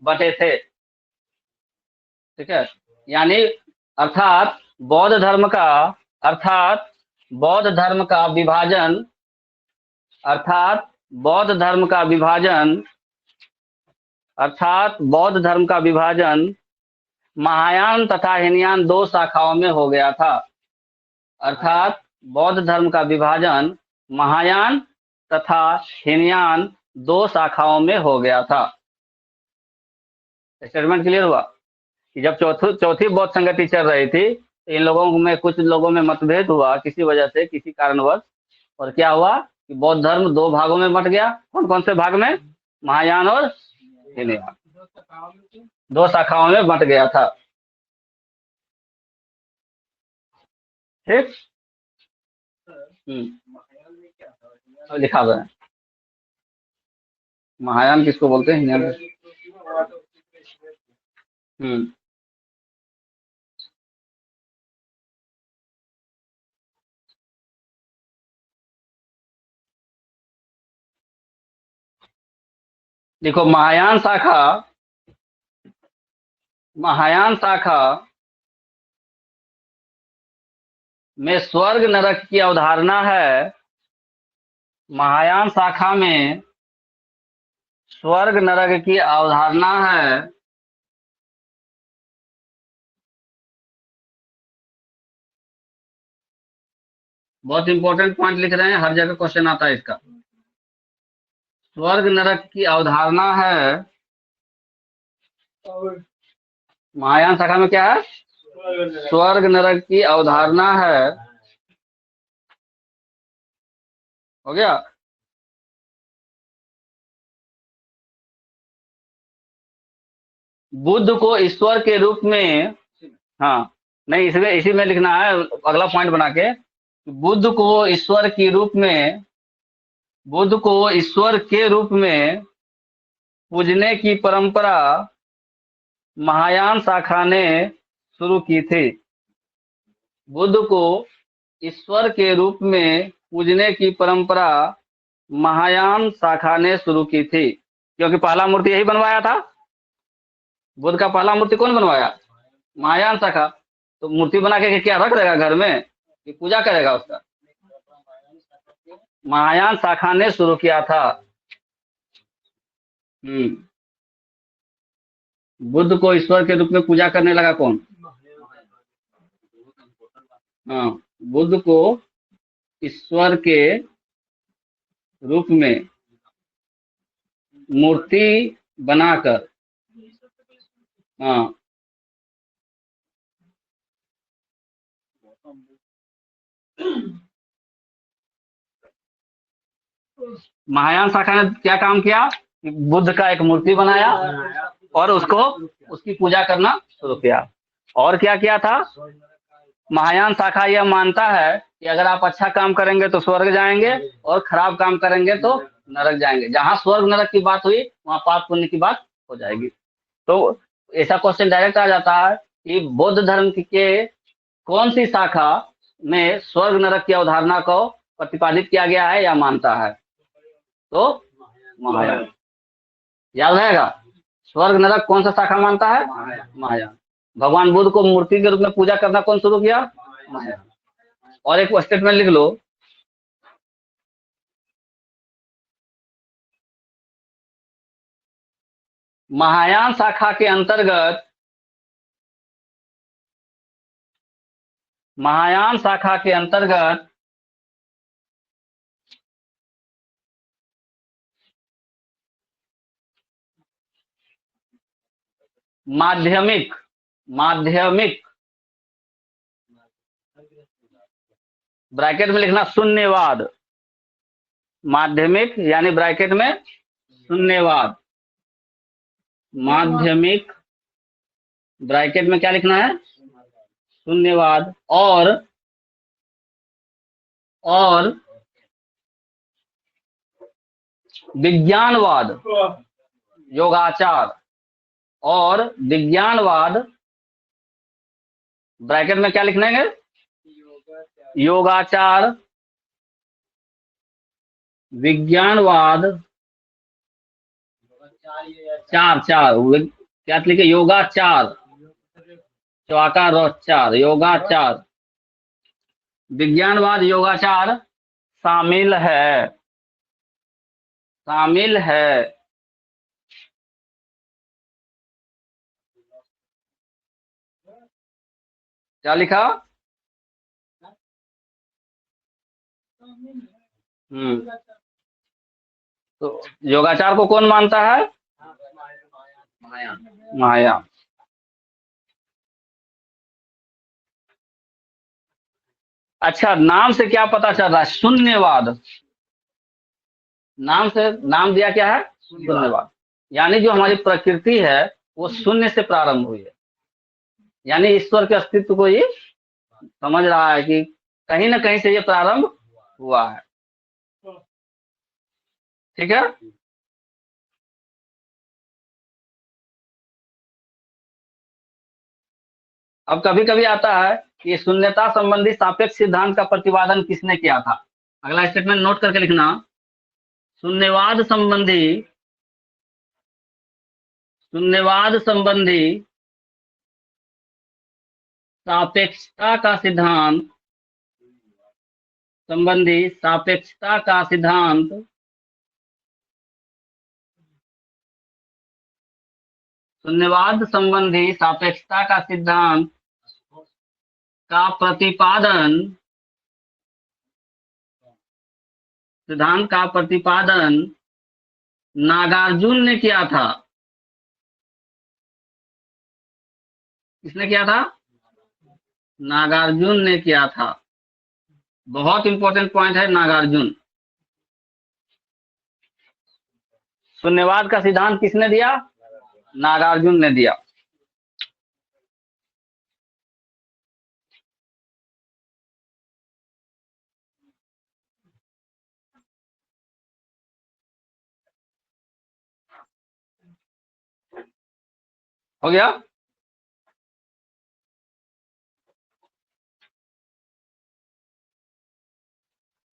बटे थे। ठीक है, यानी अर्थात बौद्ध धर्म का, अर्थात बौद्ध धर्म का विभाजन, अर्थात बौद्ध धर्म का विभाजन, अर्थात बौद्ध धर्म का विभाजन महायान तथा हीनयान दो शाखाओं में हो गया था। अर्थात बौद्ध धर्म का विभाजन महायान तथा हीनयान दो शाखाओं में हो गया था। स्टेटमेंट क्लियर हुआ कि जब चौथी बौद्ध संगति चल रही थी, इन लोगों में, कुछ लोगों में मतभेद हुआ किसी वजह से, किसी कारणवश, और क्या हुआ कि बौद्ध धर्म दो भागों में बंट गया। कौन कौन से भाग में? महायान और हीनयान, दो शाखाओं में बंट गया था। ठीक, लिखा हुआ है। महायान किसको बोलते हैं? हीनयान। देखो, महायान शाखा, महायान शाखा में स्वर्ग नरक की अवधारणा है। महायान शाखा में स्वर्ग नरक की अवधारणा है। बहुत इंपॉर्टेंट पॉइंट लिख रहे हैं, हर जगह क्वेश्चन आता है इसका। स्वर्ग नरक की अवधारणा है। महायान शाखा में क्या है? स्वर्ग नरक की अवधारणा है। हो गया? बुद्ध को ईश्वर के रूप में, हाँ नहीं इसमें इसी में लिखना है अगला पॉइंट बना के, बुद्ध को ईश्वर के रूप में, बुद्ध को ईश्वर के रूप में पूजने की परंपरा महायान शाखा ने शुरू की थी। बुद्ध को ईश्वर के रूप में पूजने की परंपरा महायान शाखा ने शुरू की थी, क्योंकि पहला मूर्ति यही बनवाया था। बुद्ध का पहला मूर्ति कौन बनवाया? महायान शाखा। तो मूर्ति बना के क्या रख देगा घर में कि पूजा करेगा उसका? महायान शाखा ने शुरू किया था। बुद्ध को ईश्वर के रूप में पूजा करने लगा कौन? हाँ, बुद्ध को ईश्वर के रूप में मूर्ति बनाकर, हाँ महायान शाखा ने क्या काम किया? बुद्ध का एक मूर्ति बनाया और उसको उसकी पूजा करना शुरू किया। और क्या किया था? महायान शाखा यह मानता है कि अगर आप अच्छा काम करेंगे तो स्वर्ग जाएंगे और खराब काम करेंगे तो नरक जाएंगे। जहां स्वर्ग नरक की बात हुई वहां पाप पुण्य की बात हो जाएगी। तो ऐसा क्वेश्चन डायरेक्ट आ जाता है कि बौद्ध धर्म के कौन सी शाखा में स्वर्ग नरक की अवधारणा को प्रतिपादित किया गया है या मानता है? तो महायान। याद रहेगा, स्वर्ग नरक कौन सा शाखा मानता है? महायान। भगवान बुद्ध को मूर्ति के रूप में पूजा करना कौन शुरू किया? महायान। और एक स्टेटमेंट लिख लो, महायान शाखा के अंतर्गत, महायान शाखा के अंतर्गत माध्यमिक, माध्यमिक ब्रैकेट में लिखना शून्यवाद, माध्यमिक यानी ब्रैकेट में शून्यवाद, माध्यमिक ब्रैकेट में क्या लिखना है? शून्यवाद। और विज्ञानवाद, योगाचार और विज्ञानवाद ब्रैकेट में क्या लिखने हैं? योगाचार, विज्ञानवाद, चार क्या लिखे? योगाचार, चौकार और चार, योगाचार, विज्ञानवाद, योगाचार शामिल है, शामिल है। क्या लिखा? तो योगाचार को कौन मानता है? महायान। अच्छा, नाम से क्या पता चल रहा है? शून्यवाद। नाम से, नाम दिया क्या है? शून्यवाद। यानी जो हमारी प्रकृति है वो शून्य से प्रारंभ हुई है, यानी ईश्वर के अस्तित्व को ये समझ रहा है कि कहीं ना कहीं से ये प्रारंभ हुआ है। ठीक है। अब कभी कभी आता है कि शून्यता संबंधी सापेक्ष सिद्धांत का प्रतिपादन किसने किया था? अगला स्टेटमेंट नोट करके लिखना, शून्यवाद संबंधी, शून्यवाद संबंधी सापेक्षता का सिद्धांत, संबंधी सापेक्षता का सिद्धांत शून्यवाद संबंधी सापेक्षता का सिद्धांत का प्रतिपादन, सिद्धांत का प्रतिपादन नागार्जुन ने किया था। किसने किया था? नागार्जुन ने किया था। बहुत इंपॉर्टेंट पॉइंट है नागार्जुन। शून्यवाद का सिद्धांत किसने दिया? नागार्जुन ने दिया। हो गया।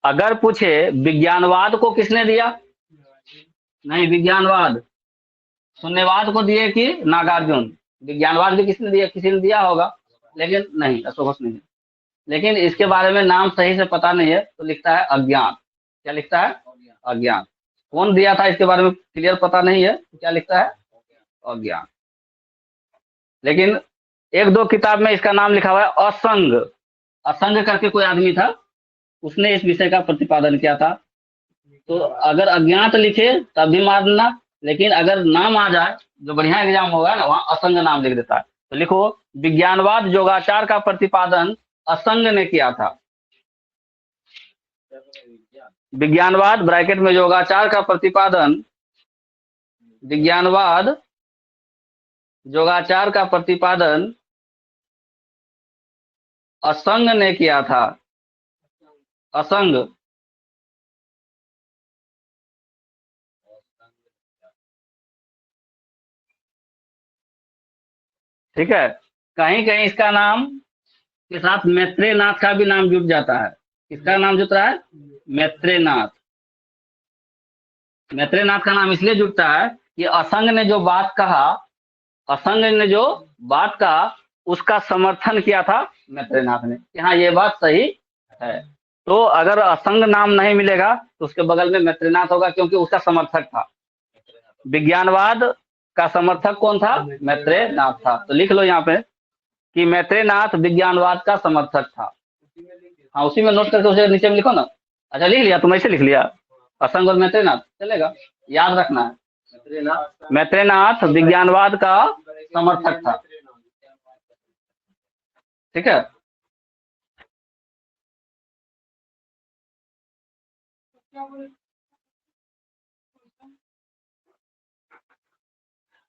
अगर पूछे विज्ञानवाद को किसने दिया, नहीं विज्ञानवाद, शून्यवाद को दिए कि नागार्जुन, विज्ञानवाद भी किसने दिया, किसी ने दिया होगा, लेकिन नहीं, अशोक घोष नहीं है। लेकिन इसके बारे में नाम सही से पता नहीं है तो लिखता है अज्ञात। क्या लिखता है, अज्ञात। कौन दिया था इसके बारे में क्लियर पता नहीं है तो क्या लिखता है, अज्ञात। लेकिन एक दो किताब में इसका नाम लिखा हुआ है असंग, असंग करके कोई आदमी था, उसने इस विषय का प्रतिपादन किया था। तो अगर अज्ञात लिखे तब भी मारना, लेकिन अगर नाम आ जाए, जो बढ़िया एग्जाम होगा ना, वहां असंग नाम लिख देता है। तो लिखो विज्ञानवाद योगाचार का प्रतिपादन असंग ने किया था। विज्ञानवाद ब्रैकेट में योगाचार का प्रतिपादन, विज्ञानवाद योगाचार का प्रतिपादन असंग ने किया था। असंग। ठीक है। कहीं कहीं इसका नाम के साथ मैत्रेयनाथ का भी नाम जुड़ जाता है। किसका नाम जुड़ता है, मैत्रेयनाथ। मैत्रेयनाथ का नाम इसलिए जुड़ता है कि असंग ने जो बात कहा, असंग ने जो बात कहा उसका समर्थन किया था मैत्रेयनाथ ने कि हाँ ये बात सही है। तो अगर असंग नाम नहीं मिलेगा तो उसके बगल में मैत्रेयनाथ होगा, क्योंकि उसका समर्थक था। विज्ञानवाद का समर्थक कौन था, मैत्रेयनाथ था। तो लिख लो यहाँ पे कि मैत्रेयनाथ विज्ञानवाद का समर्थक था। हाँ उसी में नोट करके उसे नीचे में लिखो ना। अच्छा लिख लिया, तुम ऐसे लिख लिया, असंग और मैत्रेयनाथ चलेगा, याद रखना है। मैत्रेयनाथ विज्ञानवाद का समर्थक था। ठीक है।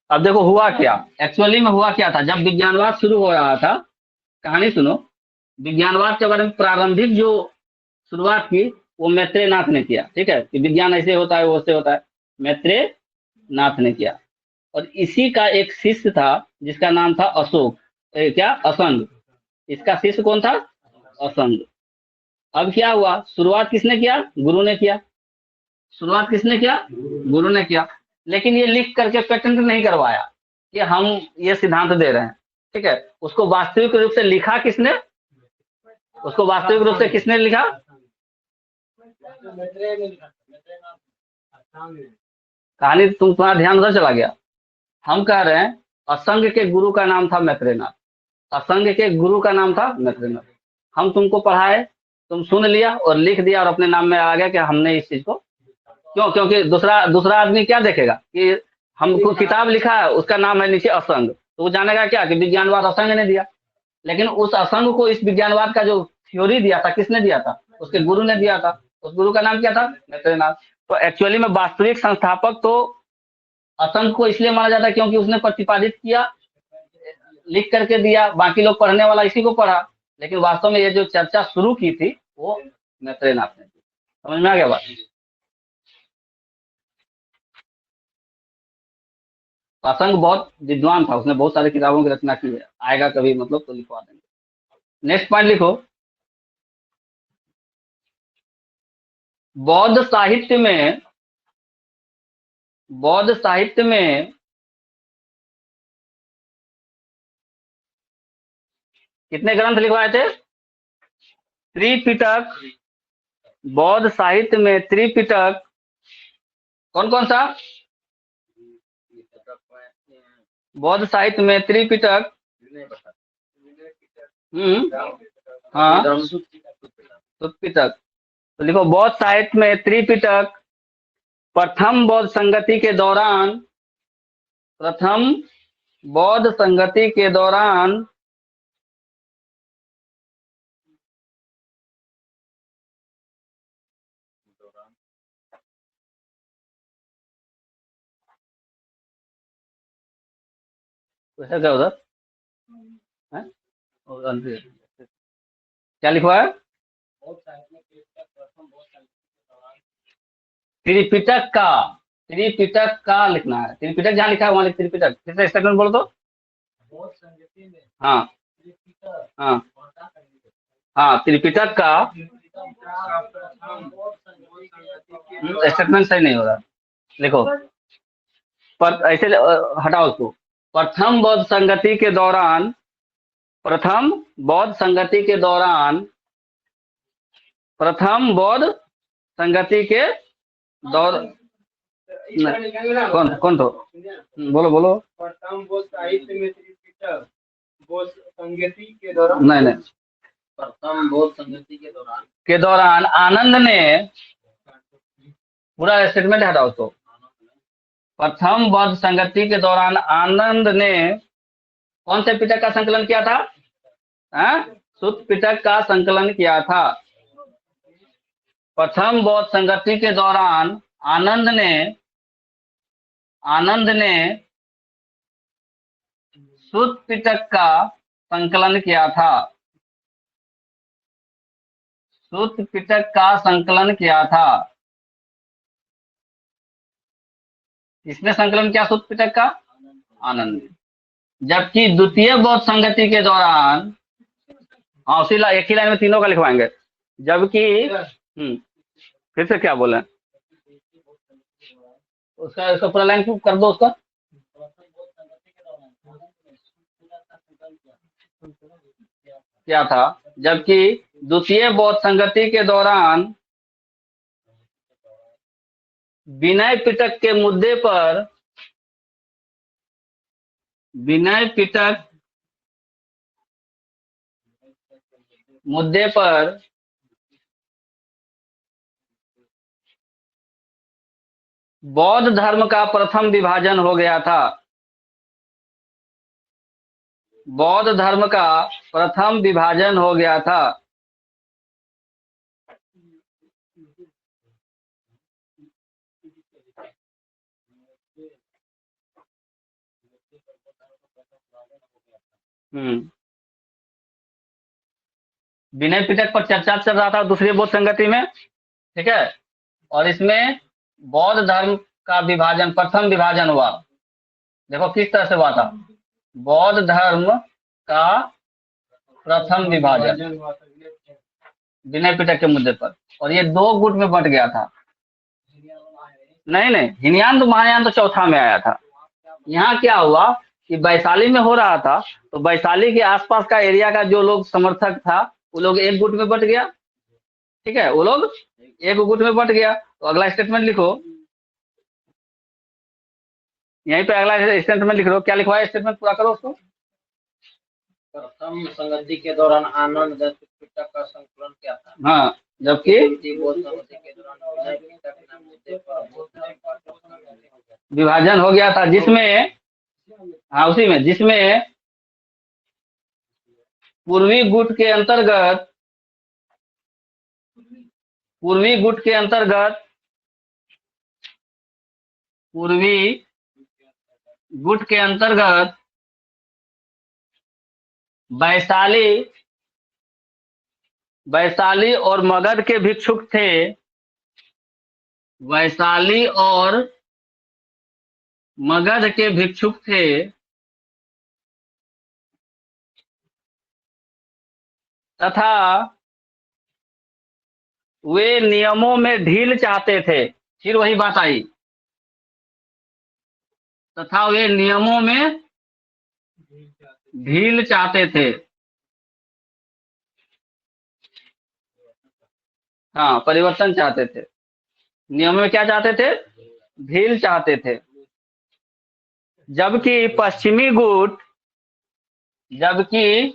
अब देखो हुआ क्या, एक्चुअली में हुआ क्या था जब विज्ञानवाद शुरू हो रहा था। कहानी सुनो। विज्ञानवाद के बारे में प्रारंभिक जो शुरुआत की वो मैत्रेयनाथ ने किया। ठीक है, कि विज्ञान ऐसे होता है वैसे होता है, मैत्रेयनाथ ने किया। और इसी का एक शिष्य था जिसका नाम था अशोक, क्या असंग। इसका शिष्य कौन था, असंग। अब क्या हुआ, शुरुआत किसने किया, गुरु ने किया। शुरुआत किसने किया, गुरु ने किया। लेकिन ये लिख करके पेटेंट नहीं करवाया कि हम ये सिद्धांत दे रहे हैं। ठीक है, उसको वास्तविक रूप से लिखा किसने, उसको वास्तविक रूप से किसने लिखा, कहानी तुम तुम्हारा ध्यान उधर चला गया। हम कह रहे हैं असंग के गुरु का नाम था मैत्रेयनाथ, असंग के गुरु का नाम था मैत्रेयनाथ। हम तुमको पढ़ाए, तुम सुन लिया और लिख दिया और अपने नाम में आ गया कि हमने इस चीज को। क्यों, क्योंकि दूसरा दूसरा आदमी क्या देखेगा कि हमको किताब लिखा है उसका नाम है नीचे असंग, तो वो जानेगा क्या कि विज्ञानवाद असंग ने दिया। लेकिन उस असंग को इस विज्ञानवाद का जो थ्योरी दिया था किसने दिया था, उसके गुरु ने दिया था। उस गुरु का नाम क्या था, मैत्रेयनाथ। तो एक्चुअली में वास्तविक संस्थापक तो असंग को इसलिए माना जाता है क्योंकि उसने प्रतिपादित किया, लिख करके दिया, बाकी लोग पढ़ने वाला इसी को पढ़ा। लेकिन वास्तव में ये जो चर्चा शुरू की थी वो मैत्रेयनाथ ने की। समझ में आ गया बात। असंग बहुत विद्वान था, उसने बहुत सारी किताबों की रचना की है, आएगा कभी मतलब तो लिखवा देंगे। नेक्स्ट पॉइंट लिखो, बौद्ध साहित्य में, बौद्ध साहित्य में कितने ग्रंथ लिखवाए थे, त्रिपिटक। बौद्ध साहित्य में त्रिपिटक कौन कौन सा, बौद्ध साहित्य में त्रिपिटक। हाँ सुत्पिटक। तो लिखो बौद्ध साहित्य में त्रिपिटक प्रथम बौद्ध संगति के दौरान, प्रथम बौद्ध संगति के दौरान क्वेश्चन क्या उधर है? और क्या लिखवा है? त्रिपिटक का लिखना है। त्रिपिटक जहाँ लिखा है वहां त्रिपिटक। फिर से स्टेटमेंट बोलो तो। हाँ हाँ हाँ, त्रिपिटक का स्टेटमेंट सही नहीं हो रहा। लिखो पर ऐसे हटाओ उसको। प्रथम बौद्ध संगति के दौरान, प्रथम बौद्ध संगति के दौरान, प्रथम बौद्ध संगति के दौर कौन कौन तो बोलो बोलो। प्रथम बौद्ध साहित्य में त्रिपिटक बौद्ध संगति के दौरान, नहीं नहीं, प्रथम बौद्ध संगति के दौरान आनंद ने, पूरा स्टेटमेंट हटाओ तो। प्रथम बौद्ध संगति के दौरान आनंद ने कौन से पिटक का संकलन किया था? सुत्त पिटक का संकलन किया था। प्रथम बौद्ध संगति के दौरान आनंद ने सुत्त पिटक का संकलन किया था। सुत्त पिटक का संकलन किया था। किसने संकलन किया सुत्त पिटक का? आनंद ने। जबकि द्वितीय बौद्ध संगति के दौरान, हाँ उसी एक ही लाइन में तीनों का लिखवाएंगे। जबकि फिर से क्या बोले उसका पूरा लाइन क्यों कर दो उसका। क्या था? जबकि द्वितीय बौद्ध संगति के दौरान विनय पिटक के मुद्दे पर, विनय पिटक मुद्दे पर बौद्ध धर्म का प्रथम विभाजन हो गया था। बौद्ध धर्म का प्रथम विभाजन हो गया था। विनय पिटक पर चर्चा चल रहा था दूसरी बौद्ध संगति में, ठीक है। और इसमें बौद्ध धर्म का विभाजन, प्रथम विभाजन हुआ। देखो किस तरह से हुआ था। बौद्ध धर्म का प्रथम विभाजन विनय पिटक के मुद्दे पर, और ये दो गुट में बंट गया था। नहीं नहीं, हीनयान तो महायान तो चौथा में आया था। यहाँ क्या हुआ कि वैशाली में हो रहा था, तो वैशाली के आसपास का एरिया का जो लोग समर्थक था वो लोग एक गुट में बंट गया, ठीक है। वो लोग एक गुट में बंट गया। तो अगला स्टेटमेंट लिखो, यहीं पे अगला स्टेटमेंट लिख लो। क्या लिखवाया स्टेटमेंट पूरा करो उसको। प्रथम संगति के दौरान आनंद ने पिटक का संकलन किया था। हाँ, जबकि बौद्ध संगति के दौरान विनय पिटक के मुद्दे पर बौद्ध धर्म का प्रथम विभाजन हो गया था, जिसमें, हाँ उसी में, जिसमें पूर्वी गुट के अंतर्गत, पूर्वी गुट के अंतर्गत, पूर्वी गुट के अंतर्गत वैशाली, वैशाली और मगध के भिक्षुक थे। वैशाली और मगध के भिक्षुक थे तथा वे नियमों में ढील चाहते थे। फिर वही बात आई, तथा वे नियमों में ढील चाहते थे। हाँ, परिवर्तन चाहते थे। नियमों में क्या चाहते थे? ढील चाहते थे। जबकि पश्चिमी गुट, जबकि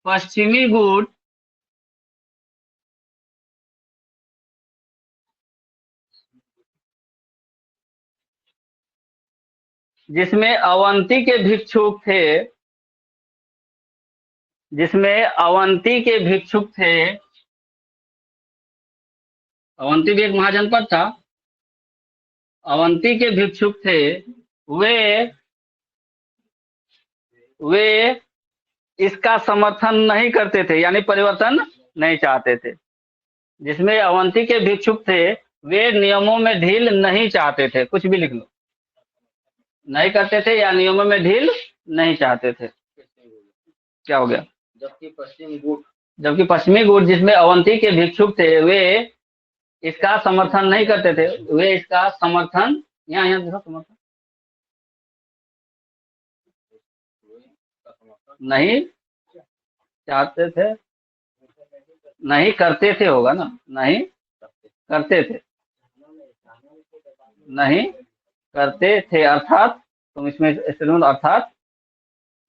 पश्चिमी गुट जिसमें अवंती के भिक्षुक थे, जिसमें अवंती के भिक्षुक थे, अवंती भी एक महाजनपद था, अवंती के भिक्षुक थे, वे वे इसका समर्थन नहीं करते थे, यानी परिवर्तन नहीं चाहते थे। जिसमें अवंती के भिक्षुक थे, वे नियमों में ढील नहीं चाहते थे। कुछ भी लिख लो, नहीं करते थे या नियमों में ढील नहीं चाहते थे। क्या हो गया? जबकि पश्चिमी गुट जिसमें अवंती के भिक्षुक थे, वे इसका समर्थन नहीं करते थे। वे इसका समर्थन, यहाँ देखो, समर्थन नहीं चाहते थे, नहीं करते थे होगा ना, नहीं करते थे, नहीं करते थे, अर्थात तुम इसमें स्टेटमेंट अर्थात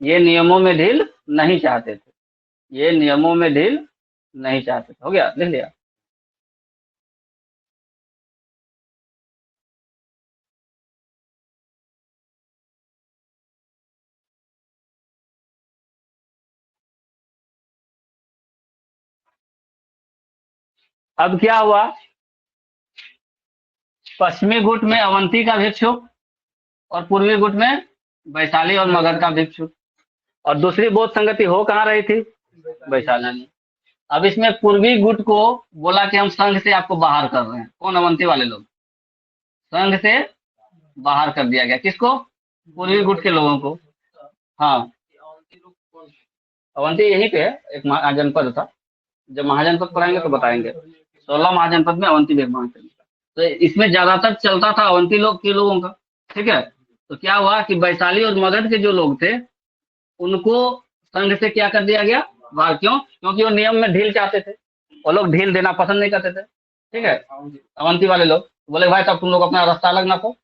ये नियमों में ढील नहीं चाहते थे, ये नियमों में ढील नहीं चाहते थे। हो गया, लिख लिया। अब क्या हुआ? पश्चिमी गुट में अवंती का भिक्षुक और पूर्वी गुट में वैशाली और मगध का भिक्षुक, और दूसरी बौद्ध संगति हो कहाँ रही थी? वैशाली में। अब इसमें पूर्वी गुट को बोला कि हम संघ से आपको बाहर कर रहे हैं। कौन? अवंती वाले लोग। संघ से बाहर कर दिया गया। किसको? पूर्वी गुट के लोगों को। हाँ, अवंती यहीं पे है, एक महाजनपद था। जब महाजनपद पढ़ाएंगे तो बताएंगे। 16 महाजनपद में अवंती एक महाजनपद। तो इसमें ज्यादातर चलता था अवंती लोग के लोगों का। ठीक है, तो क्या हुआ कि वैशाली और मगध के जो लोग थे, उनको संघ से क्या कर दिया गया? बाहर। क्यों? क्योंकि वो नियम में ढील चाहते थे। वो लोग ढील देना पसंद नहीं करते थे। ठीक है, अवंती वाले लोग बोले भाई तब तुम लोग अपना रास्ता अलग ना को।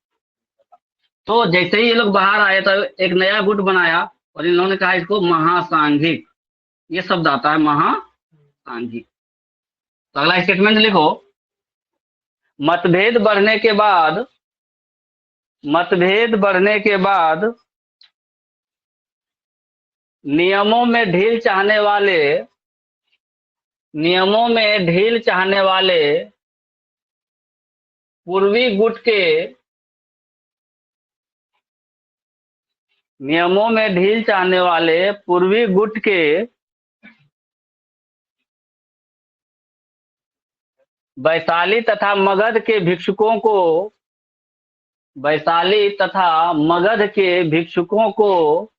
तो जैसे ही ये लोग बाहर आए तो एक नया गुट बनाया और इन्होंने कहा इसको महासांघिक। ये शब्द आता है, महासांघिक। तो अगला स्टेटमेंट लिखो। मतभेद बढ़ने के बाद, मतभेद बढ़ने के बाद नियमों में ढील चाहने वाले, नियमों में ढील चाहने वाले पूर्वी गुट के, नियमों में ढील चाहने वाले पूर्वी गुट के वैशाली तथा मगध के भिक्षुकों को, वैशाली तथा मगध के भिक्षुकों को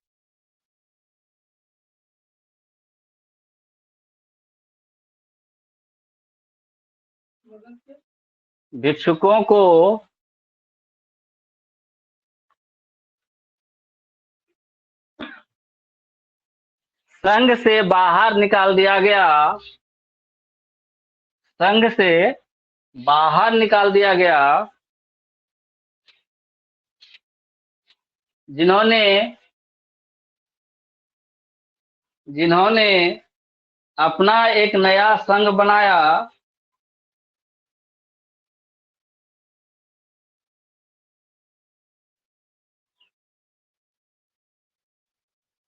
भिक्षुकों को संघ से बाहर निकाल दिया गया, संघ से बाहर निकाल दिया गया, जिन्होंने जिन्होंने अपना एक नया संघ बनाया,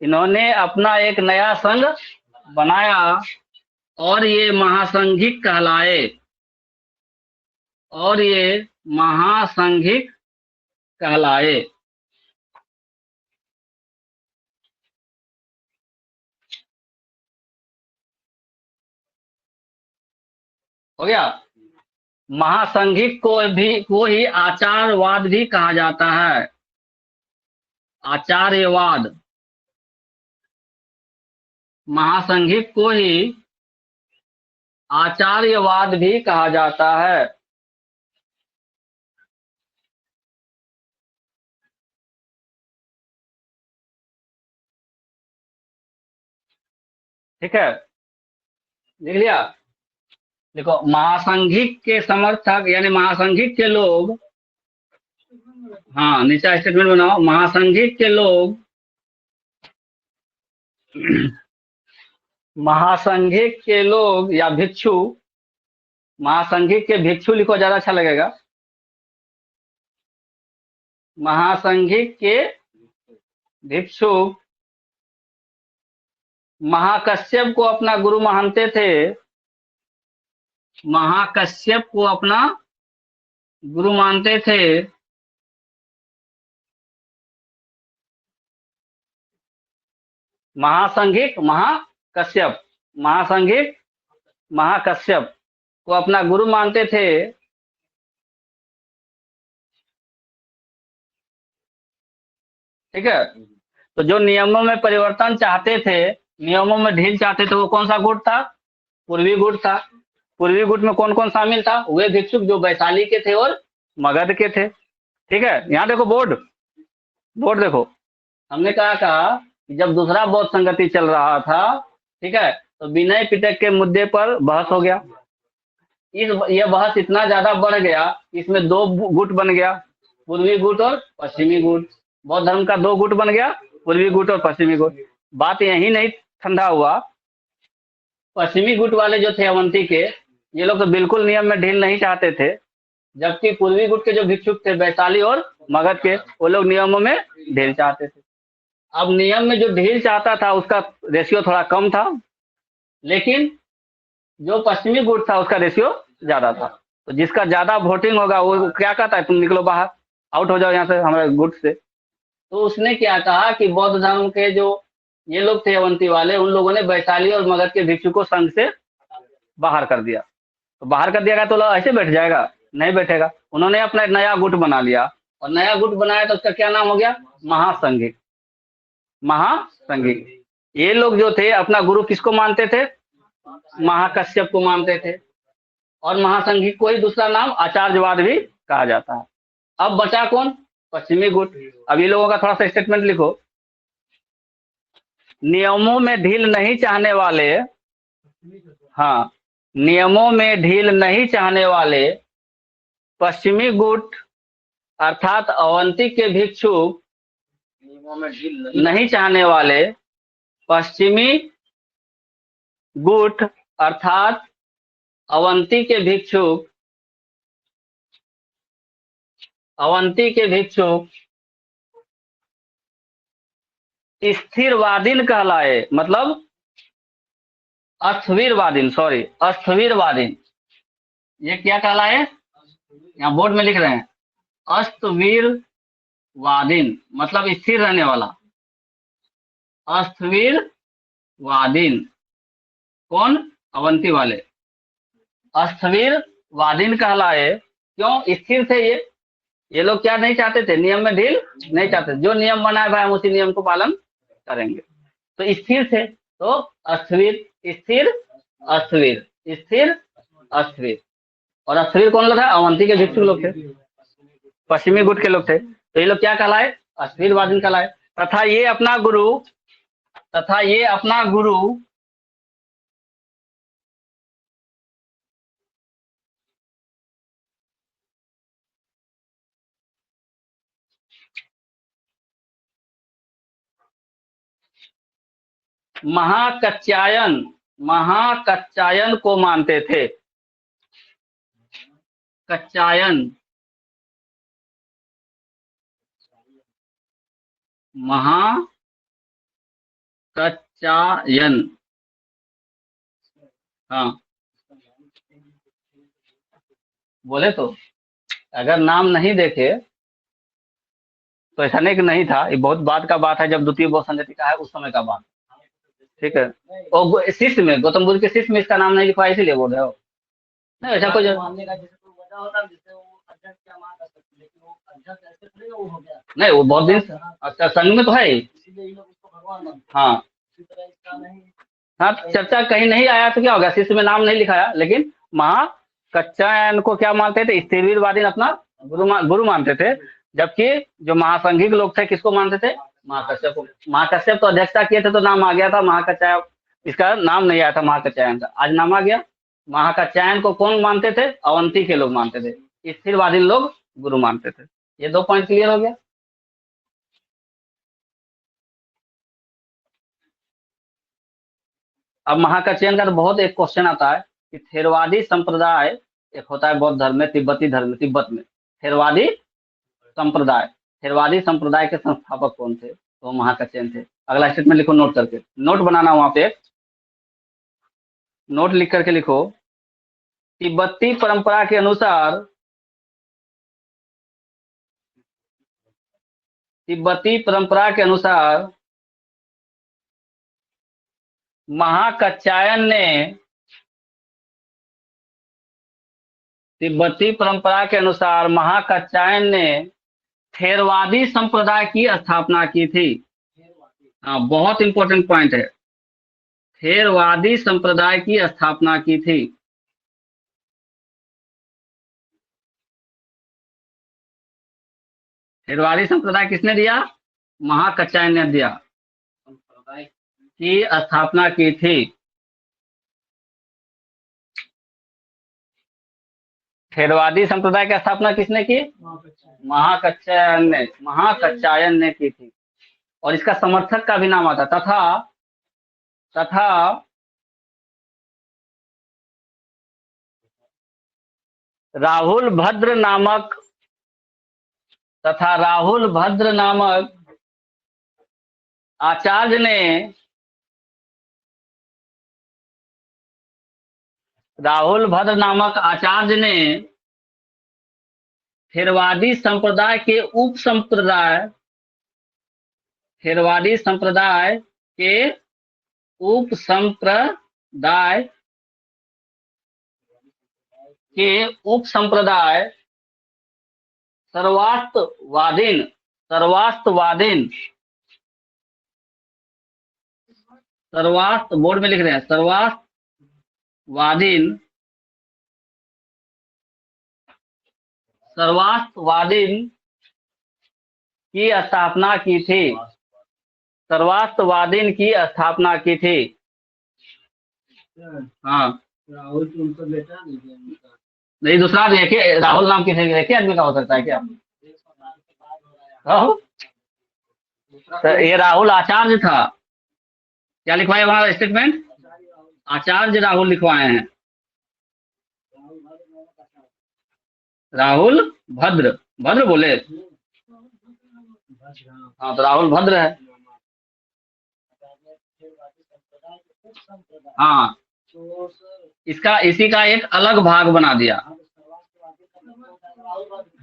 इन्होंने अपना एक नया संघ बनाया और ये महासंघिक कहलाए, और ये महासंघिक कहलाए। हो गया। महासंघिक को ही आचारवाद भी कहा जाता है। आचार्यवाद। महासंघिक को ही आचार्यवाद भी कहा जाता है। ठीक है, लिख लिया। देखो, महासंघिक के समर्थक यानी महासंघिक के लोग, हाँ नीचे स्टेटमेंट बनाओ। महासंघिक के लोग, महासंघिक के लोग या भिक्षु, महासंघिक के भिक्षु लिखो, ज्यादा अच्छा लगेगा। महासंघिक के भिक्षु महाकश्यप को अपना गुरु मानते थे, महाकश्यप को अपना गुरु मानते थे, महासंघिक महाकश्यप, महासंघिक महाकश्यप को अपना गुरु मानते थे। ठीक है, तो जो नियमों में परिवर्तन चाहते थे, नियमों में ढील चाहते थे, वो कौन सा गुट था? पूर्वी गुट था। पूर्वी गुट में कौन कौन शामिल था? वे भिक्षुक जो वैशाली के थे और मगध के थे। ठीक है, यहाँ देखो बोर्ड, बोर्ड देखो, हमने कहा कि जब दूसरा बौद्ध संगति चल रहा था, ठीक है, तो विनय पिटक के मुद्दे पर बहस हो गया। यह बहस इतना ज्यादा बढ़ गया, इसमें दो गुट बन गया, पूर्वी गुट और पश्चिमी गुट। बौद्ध धर्म का दो गुट बन गया, पूर्वी गुट और पश्चिमी गुट। बात यही नहीं ठंडा हुआ, पश्चिमी गुट वाले जो थे अवंती के, ये लोग तो बिल्कुल नियम में ढील नहीं चाहते थे, जबकि पूर्वी गुट के जो भिक्षुक थे वैशाली और मगध के, वो लोग नियमों में ढील चाहते थे। अब नियम में जो ढील चाहता था उसका रेशियो थोड़ा कम था, लेकिन जो पश्चिमी गुट था उसका रेशियो ज्यादा था। तो जिसका ज्यादा वोटिंग होगा वो क्या कहता है, तुम निकलो बाहर, आउट हो जाओ यहाँ से, हमारे गुट से। तो उसने क्या कहा कि बौद्ध धर्म के जो ये लोग थे अवंती वाले, उन लोगों ने वैशाली और मगध के भिक्षुक को संघ से बाहर कर दिया। तो बाहर कर दिया गया तो लोग ऐसे बैठ जाएगा? नहीं बैठेगा। उन्होंने अपना नया गुट बना लिया, और नया गुट बनाया तो उसका क्या नाम हो गया? महासंघिक। महासंघिक। ये लोग जो थे अपना गुरु किसको मानते थे? महाकश्यप को मानते थे, और महासंघिक को ही दूसरा नाम आचार्यवाद भी कहा जाता है। अब बचा कौन? पश्चिमी गुट। अब ये लोगों का थोड़ा सा स्टेटमेंट लिखो। नियमों में ढील नहीं चाहने वाले, हाँ, नियमों में ढील नहीं चाहने वाले पश्चिमी गुट अर्थात अवंती के भिक्षुक, नियमों में ढील नहीं चाहने वाले पश्चिमी गुट अर्थात अवंती के भिक्षुक, अवंती के भिक्षुक स्थिरवादीन कहलाए, मतलब अस्थविरवादीन, सॉरी अस्थविरवादीन। ये क्या कहलाए? यहाँ बोर्ड में लिख रहे हैं, अस्थविरवादीन मतलब स्थिर रहने वाला। अस्थविरवादीन कौन? अवंती वाले अस्थविरवादीन कहलाए। क्यों स्थिर थे ये लोग क्या नहीं चाहते थे? नियम में ढील नहीं चाहते। जो नियम बनाए भाई हम उसी नियम को पालन करेंगे। तो स्थिर थे, तो अस्थिर, स्थिर, अस्थिर, स्थिर, अस्थिर। और अस्थिर कौन लोग है? अवंती के भिक्षुक लोग थे, पश्चिमी गुट के लोग थे। तो ये लोग क्या कहलाए? अस्थिरवादी कहलाए। तथा ये अपना गुरु, तथा ये अपना गुरु महाकच्चायन, महाकच्चायन को मानते थे। कच्चायन, महाकच्चायन, हाँ बोले तो, अगर नाम नहीं देखे तो ऐसा नहीं कि नहीं था, ये बहुत बाद का बात है, जब द्वितीय बौद्ध संगति का है उस समय का बात। ठीक है, और शिष्य में गौतम बुद्ध के शिष्य में इसका नाम नहीं लिखा, इसीलिए बोल रहे हो। नहीं ऐसा कुछ नहीं, वो बहुत दिन से, अच्छा संघ में तो है ही। हाँ हाँ, चर्चा कहीं नहीं आया तो क्या होगा, शिष्य में नाम नहीं लिखाया, लेकिन महाकच्चायन को क्या मानते थे? स्थिरवादी अपना गुरु मानते थे। जबकि जो महासंघिक लोग थे किसको मानते थे? महाकश्यप को। महाकश्यप तो अध्यक्षता किए थे तो नाम आ गया था महाकच्चायन, इसका नाम नहीं आया था महाकच्चायन का, आज नाम आ गया। महाकच्चायन को कौन मानते थे? अवंती के लोग मानते थे, स्थिरवादी लोग गुरु मानते थे। ये दो पॉइंट क्लियर हो गया। अब महाकच्चायन का तो बहुत एक क्वेश्चन आता है कि थेरवादी संप्रदाय एक होता है बौद्ध धर्म में, तिब्बती धर्म में, तिब्बत में थेरवादी संप्रदाय, थेरवादी संप्रदाय के संस्थापक कौन थे? तो महाकच्चायन थे। अगला स्टेटमेंट लिखो नोट करके, नोट बनाना वहां पे, नोट लिख करके लिखो। तिब्बती परंपरा के अनुसार, तिब्बती परंपरा के अनुसार महाकात्यायन ने तिब्बती परंपरा के अनुसार महाकात्यायन ने थेरवादी संप्रदाय की स्थापना की थी। हाँ, बहुत इंपॉर्टेंट पॉइंट है, थेरवादी संप्रदाय की स्थापना की थी। थेरवादी संप्रदाय किसने दिया? महाकात्यायन ने दिया, संप्रदाय की स्थापना की थी। थेरवादी संप्रदाय की स्थापना किसने की? महाकात्यायन ने की थी। और इसका समर्थक का भी नाम आता तथा राहुल भद्र नामक आचार्य ने थेरवादी संप्रदाय के उप संप्रदाय सर्वास्तवादीन, बोर्ड में लिख रहे हैं, सर्वास्तवादीन की स्थापना की थी। सर्वास्तवादीन की स्थापना की थी। हाँ, राहुल तो उनका बेटा नहीं, दूसरा देखिए, राहुल नाम किसी एक ही आदमी का हो सकता है क्या? राहुल, तो ये राहुल आचार्य था। क्या लिखवाए वहां स्टेटमेंट? आचार्य राहुल लिखवाए हैं। राहुल भद्र बोले। हाँ, तो राहुल भद्र है। हाँ, इसी का एक अलग भाग बना दिया।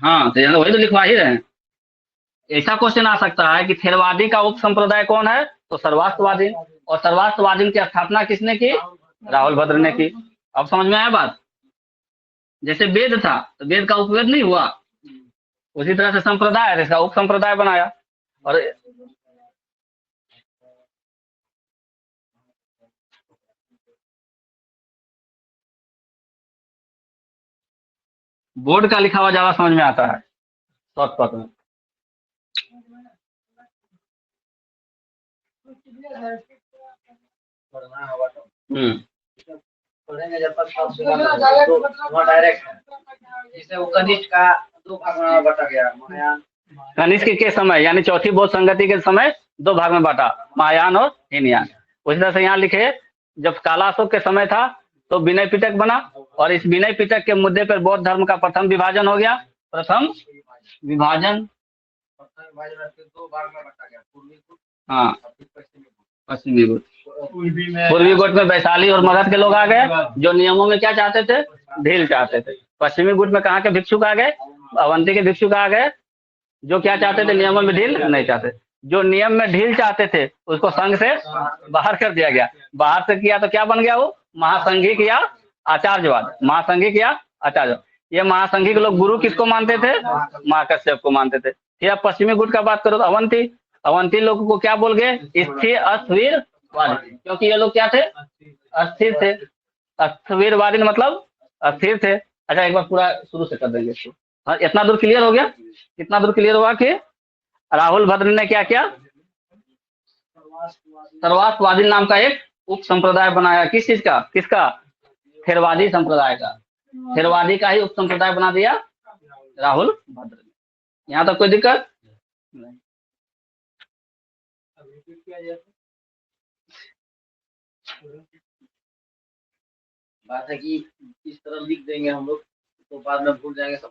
हाँ, तो वही तो लिखवा ही रहे हैं। ऐसा क्वेश्चन आ सकता है कि थेरवादी का उप संप्रदाय कौन है? तो सर्वास्तवादी। और सर्वास्तवादी की स्थापना किसने की? राहुल भद्र ने की। अब समझ में आया बात? जैसे वेद था तो वेद का उपवेद नहीं हुआ, उसी तरह से संप्रदाय है, इसका उप संप्रदाय बनाया। और बोर्ड का लिखा हुआ ज्यादा समझ में आता है शॉर्टकट में। पढ़ना होगा तो पढ़ेंगे जब तक डायरेक्ट है। जैसे वो कनिष्ठ का 2 भाग में बटा गया, महायान। कनिष्क के समय यानी चौथी बौद्ध संगति के समय 2 भाग में बांटा, महायान और हीनयान। उसी तरह से यहाँ लिखे, जब काला अशोक के समय था तो विनय पिटक बना, और इस विनय पिटक के मुद्दे पर बौद्ध धर्म का प्रथम विभाजन हो गया। प्रथम विभाजन 2 भाग में बटा गया, पूर्वी गुट, हाँ, पश्चिमी गुट। पूर्वी गुट में वैशाली और मगध के लोग आ गए, जो नियमों में क्या चाहते थे? ढील चाहते थे। पश्चिमी गुट में कहाँ के भिक्षुक आ गए? अवंती के भिक्षुक आ गए, जो क्या चाहते थे? नियमों में ढील नहीं चाहते। जो नियम में ढील चाहते थे उसको संघ से बाहर कर दिया गया। बाहर से किया तो क्या बन गया? वो महासंघिक या आचार्यवाद। महासंघिक या आचार्यवाद। ये महासंघिक लोग गुरु किसको मानते थे? महाकश्यप को मानते थे। फिर आप पश्चिमी गुट का बात करो तो अवंती लोगों को क्या बोल गए? स्थिर अस्थिरवादी, क्योंकि ये लोग क्या थे? अस्थिर थे। अस्थिरवादी मतलब अस्थिर थे। अच्छा, एक बार पूरा शुरू से कर देंगे इसको। हाँ, इतना दूर क्लियर हो गया? कितना दूर क्लियर हुआ कि राहुल भद्र ने क्या किया? सर्वास्तवादी नाम का एक उप संप्रदाय बनाया। किस चीज का? किसका? थेरवादी संप्रदाय का। थेरवादी का ही उप संप्रदाय बना दिया राहुल भद्र ने। यहाँ तक कोई दिक्कत नहीं। बात है कि इस तरह लिख देंगे हम लोग तो बाद में भूल जाएंगे सब।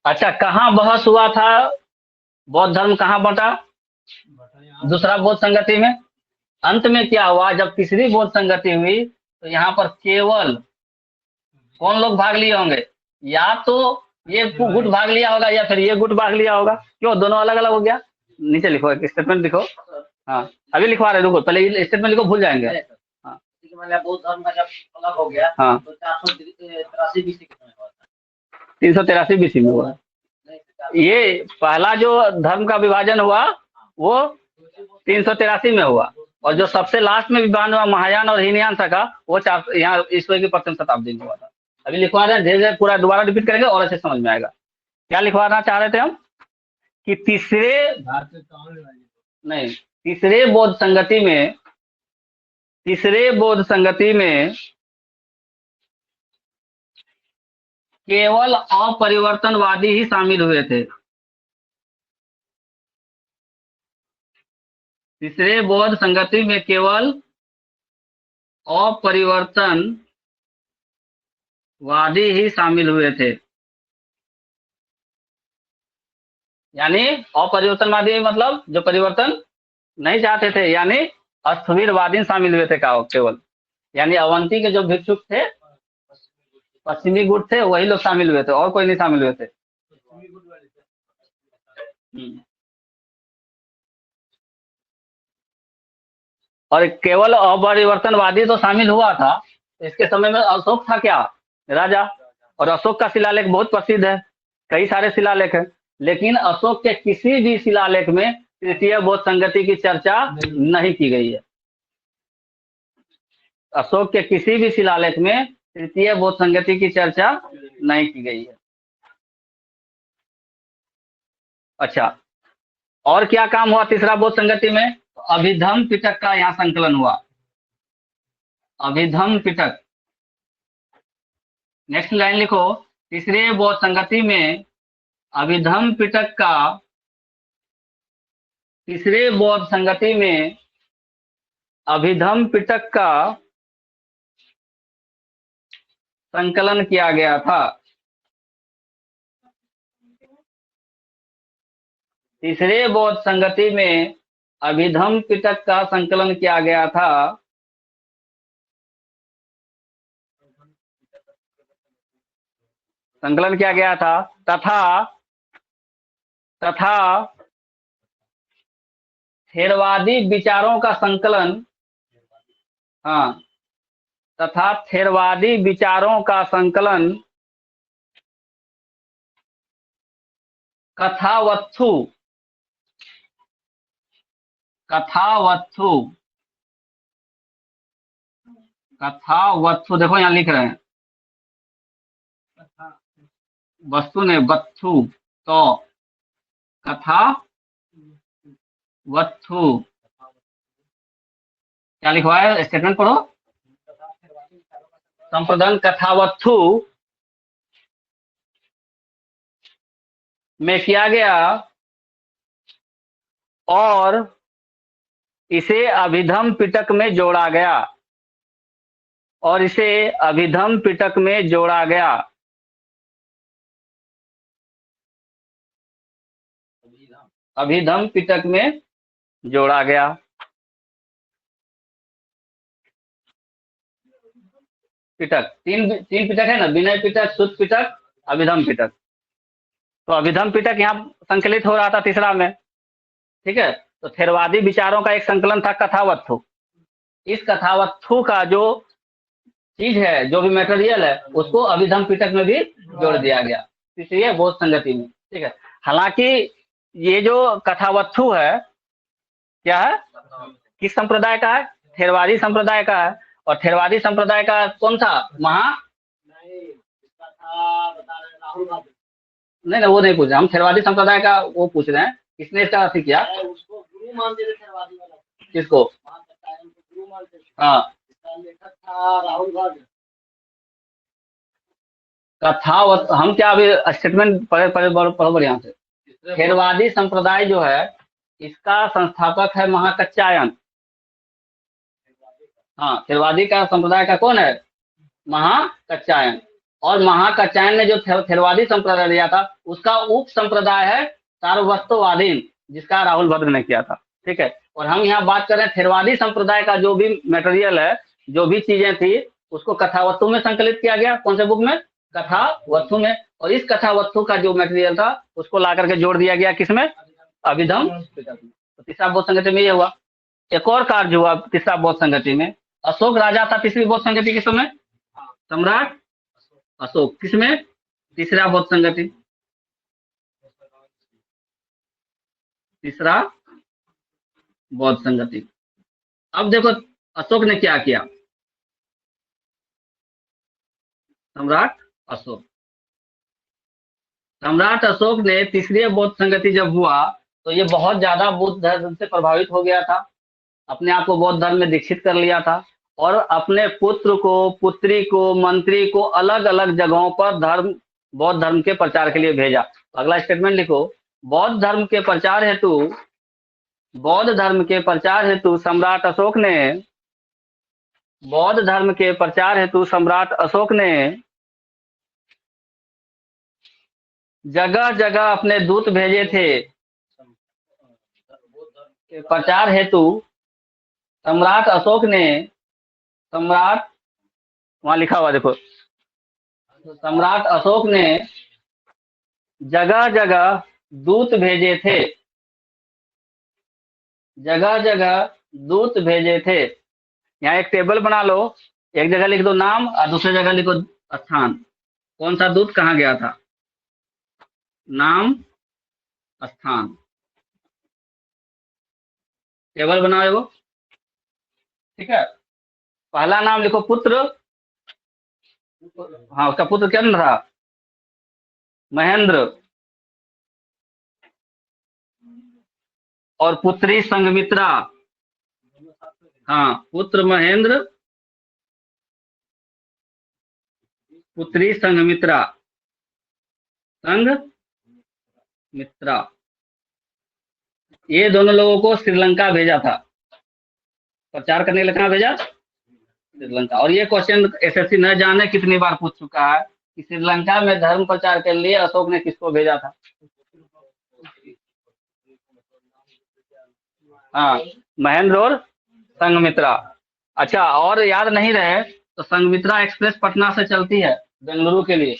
अच्छा, कहाँ बहस हुआ था? बौद्ध धर्म कहाँ बंटा? दूसरा बौद्ध संगति में। अंत में क्या हुआ? जब तीसरी बौद्ध संगति हुई तो यहाँ पर केवल कौन लोग भाग लिए होंगे? या तो ये गुट भाग लिया होगा या फिर ये गुट भाग लिया होगा। क्यों? दोनों अलग अलग हो गया। नीचे लिखो, एक स्टेटमेंट लिखो। हाँ अभी लिखवा रहे, रुको पहले स्टेटमेंट लिखो, भूल जाएंगे। हाँ ठीक है, मान लिया बौद्ध धर्म का जब अलग हो गया, हाँ तो 483 BC कितने में हुआ था? 383 BC में हुआ। नहीं, 483 ये पहला जो धर्म का विभाजन हुआ वो 383 में हुआ, और जो सबसे लास्ट में विभाजन हुआ महायान और हीनयान शाखा वो यहाँ ईस्वी की 5वीं शताब्दी में हुआ था। अभी लिखवा रहे हैं, धीरे धीरे पूरा दोबारा रिपीट करेंगे और अच्छे समझ में आएगा। क्या लिखवाना चाह रहे थे हम कि नहीं, तीसरे बौद्ध संगति में केवल अपरिवर्तनवादी ही शामिल हुए थे। तीसरे बौद्ध संगति में केवल अपरिवर्तनवादी ही शामिल हुए थे। यानी अपरिवर्तनवादी मतलब जो परिवर्तन नहीं चाहते थे, यानी अस्थविरवादी शामिल हुए थे केवल। यानी अवंती के जो भिक्षुक थे, पश्चिमी गुट थे, वही लोग शामिल हुए थे, और कोई नहीं शामिल हुए थे। और केवल अपरिवर्तनवादी तो शामिल हुआ था। इसके समय में अशोक था क्या, राजा, और अशोक का शिलालेख बहुत प्रसिद्ध है, कई सारे शिलालेख हैं, लेकिन अशोक के किसी भी शिलालेख में तृतीय बौद्ध संगति की चर्चा नहीं की गई है। अशोक के किसी भी शिलालेख में तृतीय बौद्ध संगति की चर्चा नहीं की गई है। अच्छा, और क्या काम हुआ तीसरा बौद्ध संगति में? अभिधम पिटक का यहाँ संकलन हुआ। अभिधम पिटक, नेक्स्ट लाइन लिखो, तीसरे बौद्ध संगति में अभिधम पिटक का, तीसरे बौद्ध संगति में अभिधम पिटक का संकलन किया गया था। तीसरे बौद्ध संगति में अभिधम पिटक का संकलन किया गया था। संकलन किया गया था तथा थेरवादी विचारों का संकलन, हाँ, तथा थेरवादी विचारों का संकलन कथावत्थु देखो यहाँ लिख रहे हैं, वस्तु ने वत्थु, तो कथा वत्थु, क्या लिखवा है, स्टेटमेंट पढ़ो। संप्रदान कथावत्थु में किया गया और इसे अभिधम पिटक में जोड़ा गया, अभिधम पिटक में जोड़ा गया। अभिधम पिटक में जोड़ा गया। पिटक तीन पिटक है ना, विनय पिटक, सुत पिटक, अभिधम पिटक। तो अभिधम पिटक यहाँ संकलित हो रहा था तीसरा में, ठीक है। तो थेरवादी विचारों का एक संकलन था कथावत्थु। इस कथावत्थु का जो चीज है, जो भी मटेरियल है, उसको अभिधम पिटक में भी जोड़ दिया गया, इसलिए बौद्ध संगति में, ठीक है। हालांकि ये जो कथावत्थु है, क्या है, किस संप्रदाय का है? थेरवादी संप्रदाय का है। और थेरवादी संप्रदाय का कौन था? नहीं, वो नहीं पूछ रहे हम, थेरवादी संप्रदाय का वो पूछ रहे हैं, किसने इसका अर्थ किया? उसको गुरु मानते थे थेरवादी वाला। किसको? गुरु मानते थे। हाँ, लेखक था राहुल गांधी। कथावत, हम क्या अभी स्टेटमेंट पढ़ो बढ़िया से। थेरवादी संप्रदाय जो है, इसका संस्थापक है महाकच्चायन। हाँ, थेरवादी का संप्रदाय का कौन है? महाकच्चायन। और महाकच्चायन ने जो थेरवादी संप्रदाय लिया था, उसका उप संप्रदाय है सार्ववस्तुवादीन, जिसका राहुल भद्र ने किया था, ठीक है। और हम यहाँ बात कर रहे हैं थेरवादी संप्रदाय का जो भी मटेरियल है, जो भी चीजें थी, उसको कथावत्थु में संकलित किया गया। कौन से बुक में? कथावत्थु में। और इस कथावत्थु का जो मटेरियल था, उसको ला करके जोड़ दिया गया किसमें? अभिधम पिटक में। तो तीसरा बौद्ध संगति में ये हुआ। एक और कार्य हुआ तीसरा बौद्ध संगति में। अशोक राजा था तीसरी बौद्ध संगति के समय, सम्राट अशोक किसमें, तीसरा बौद्ध संगति, तीसरा बौद्ध संगति। अब देखो अशोक ने क्या किया, सम्राट अशोक, सम्राट अशोक ने तीसरी बौद्ध संगति जब हुआ तो ये बहुत ज्यादा बुद्ध धर्म से प्रभावित हो गया था, अपने आप को बौद्ध धर्म में दीक्षित कर लिया था और अपने पुत्र को, पुत्री को, मंत्री को अलग अलग जगहों पर बौद्ध धर्म के प्रचार के लिए भेजा। अगला स्टेटमेंट लिखो, बौद्ध धर्म के प्रचार हेतु, बौद्ध धर्म के प्रचार हेतु सम्राट अशोक ने, बौद्ध धर्म के प्रचार हेतु सम्राट अशोक ने जगह जगह अपने दूत भेजे थे। प्रचार हेतु सम्राट अशोक ने, सम्राट वहां लिखा हुआ देखो, सम्राट अशोक ने जगह जगह दूत भेजे थे, जगह जगह दूत भेजे थे। यहाँ एक टेबल बना लो, एक जगह लिख दो नाम और दूसरी जगह लिखो स्थान, कौन सा दूत कहाँ गया था, नाम स्थान, टेबल बनाओ एगो, ठीक है। पहला नाम लिखो पुत्र, हाँ उसका पुत्र क्या नाम था, महेंद्र, और पुत्री संघमित्रा, हाँ पुत्र महेंद्र, पुत्री संघमित्रा, संघमित्रा, ये दोनों लोगों को श्रीलंका भेजा था, प्रचार करने के लिए कहाँ भेजा, श्रीलंका। और ये क्वेश्चन एसएससी न जाने कितनी बार पूछ चुका है कि श्रीलंका में धर्म प्रचार के लिए अशोक ने किसको भेजा था। हाँ महेंद्र और संघमित्रा। अच्छा और याद नहीं रहे तो संघमित्रा एक्सप्रेस पटना से चलती है बेंगलुरु के लिए,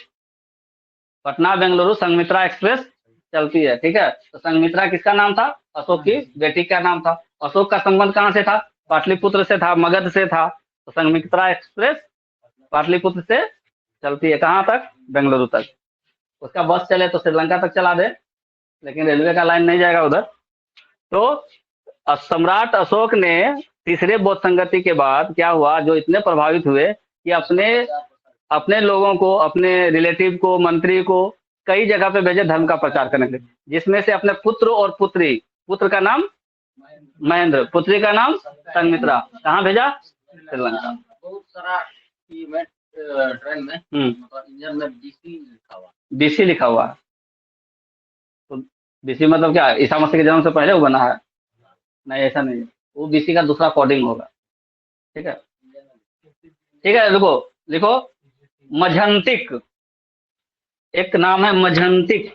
पटना बेंगलुरु संघमित्रा एक्सप्रेस चलती है, ठीक है। तो संघमित्रा किसका नाम था, अशोक की बेटी का नाम था। अशोक का संबंध कहाँ से था, पाटलिपुत्र से था, मगध से था। तो संघमित्रा एक्सप्रेस पाटलिपुत्र से चलती है कहाँ तक, बेंगलुरु तक। उसका बस चले तो श्रीलंका तक चला दे, लेकिन रेलवे का लाइन नहीं जाएगा उधर। तो सम्राट अशोक ने तीसरे बौद्ध संगति के बाद क्या हुआ, जो इतने प्रभावित हुए कि अपने लोगों को, अपने रिलेटिव को, मंत्री को कई जगह पे भेजे धर्म का प्रचार करने के लिए, जिसमें से अपने पुत्र और पुत्री, पुत्र का नाम महेंद्र, पुत्री का नाम संघमित्रा, कहाँ भेजा, श्रीलंका। बहुत सारा ट्रेन में इंजन में बीसी लिखा हुआ है। तो बीसी मतलब क्या, ईसा मसीह के जन्म से पहले वो बना है, नहीं ऐसा नहीं है, वो बीसी का दूसरा कोडिंग होगा, ठीक है। ठीक है लिखो, लिखो मझंतिक, एक नाम है मझंतिक,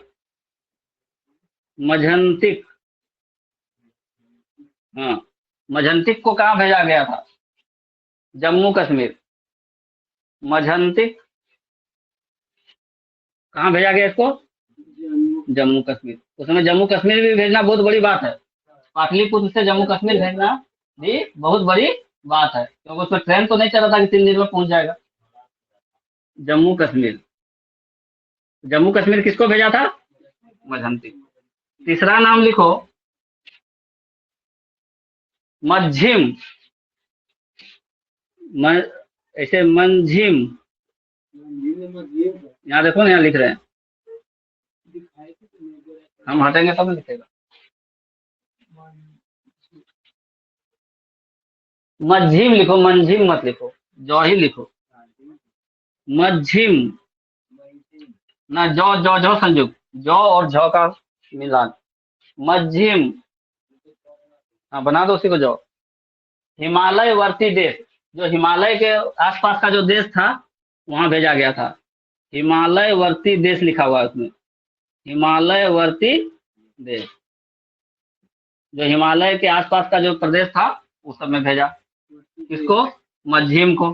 मझंतिक, हाँ मझंतिक को कहाँ भेजा गया था, जम्मू कश्मीर। मझंतिक कहाँ भेजा गया इसको, जम्मू कश्मीर। उसमें जम्मू कश्मीर भी भेजना बहुत बड़ी बात है, पाटलिपुत्र से जम्मू कश्मीर भेजना भी बहुत बड़ी बात है, क्योंकि उसमें ट्रेन तो नहीं चला था कि 3 दिन में पहुंच जाएगा। जम्मू कश्मीर, जम्मू कश्मीर किसको भेजा था, मझंतिक। तीसरा नाम लिखो मझिम, ऐसे मंझिम, यहाँ देखो ना, यहाँ लिख रहे हैं, हम हटेंगे तब लिखेगा। मझिम लिखो, मंझिम मत लिखो, जौ ही लिखो, मझिम ना, जौ जौ जौ संयुक्त, जौ और झौ का मिलान, मझिम, हाँ बना दो उसी को जौ। हिमालय वर्ती देश, जो हिमालय के आसपास का जो देश था वहां भेजा गया था, हिमालय वर्ती देश लिखा हुआ है उसमें, हिमालय वर्ती देश, जो हिमालय के आसपास का जो प्रदेश था उस सब में भेजा। किसको, मझिम को।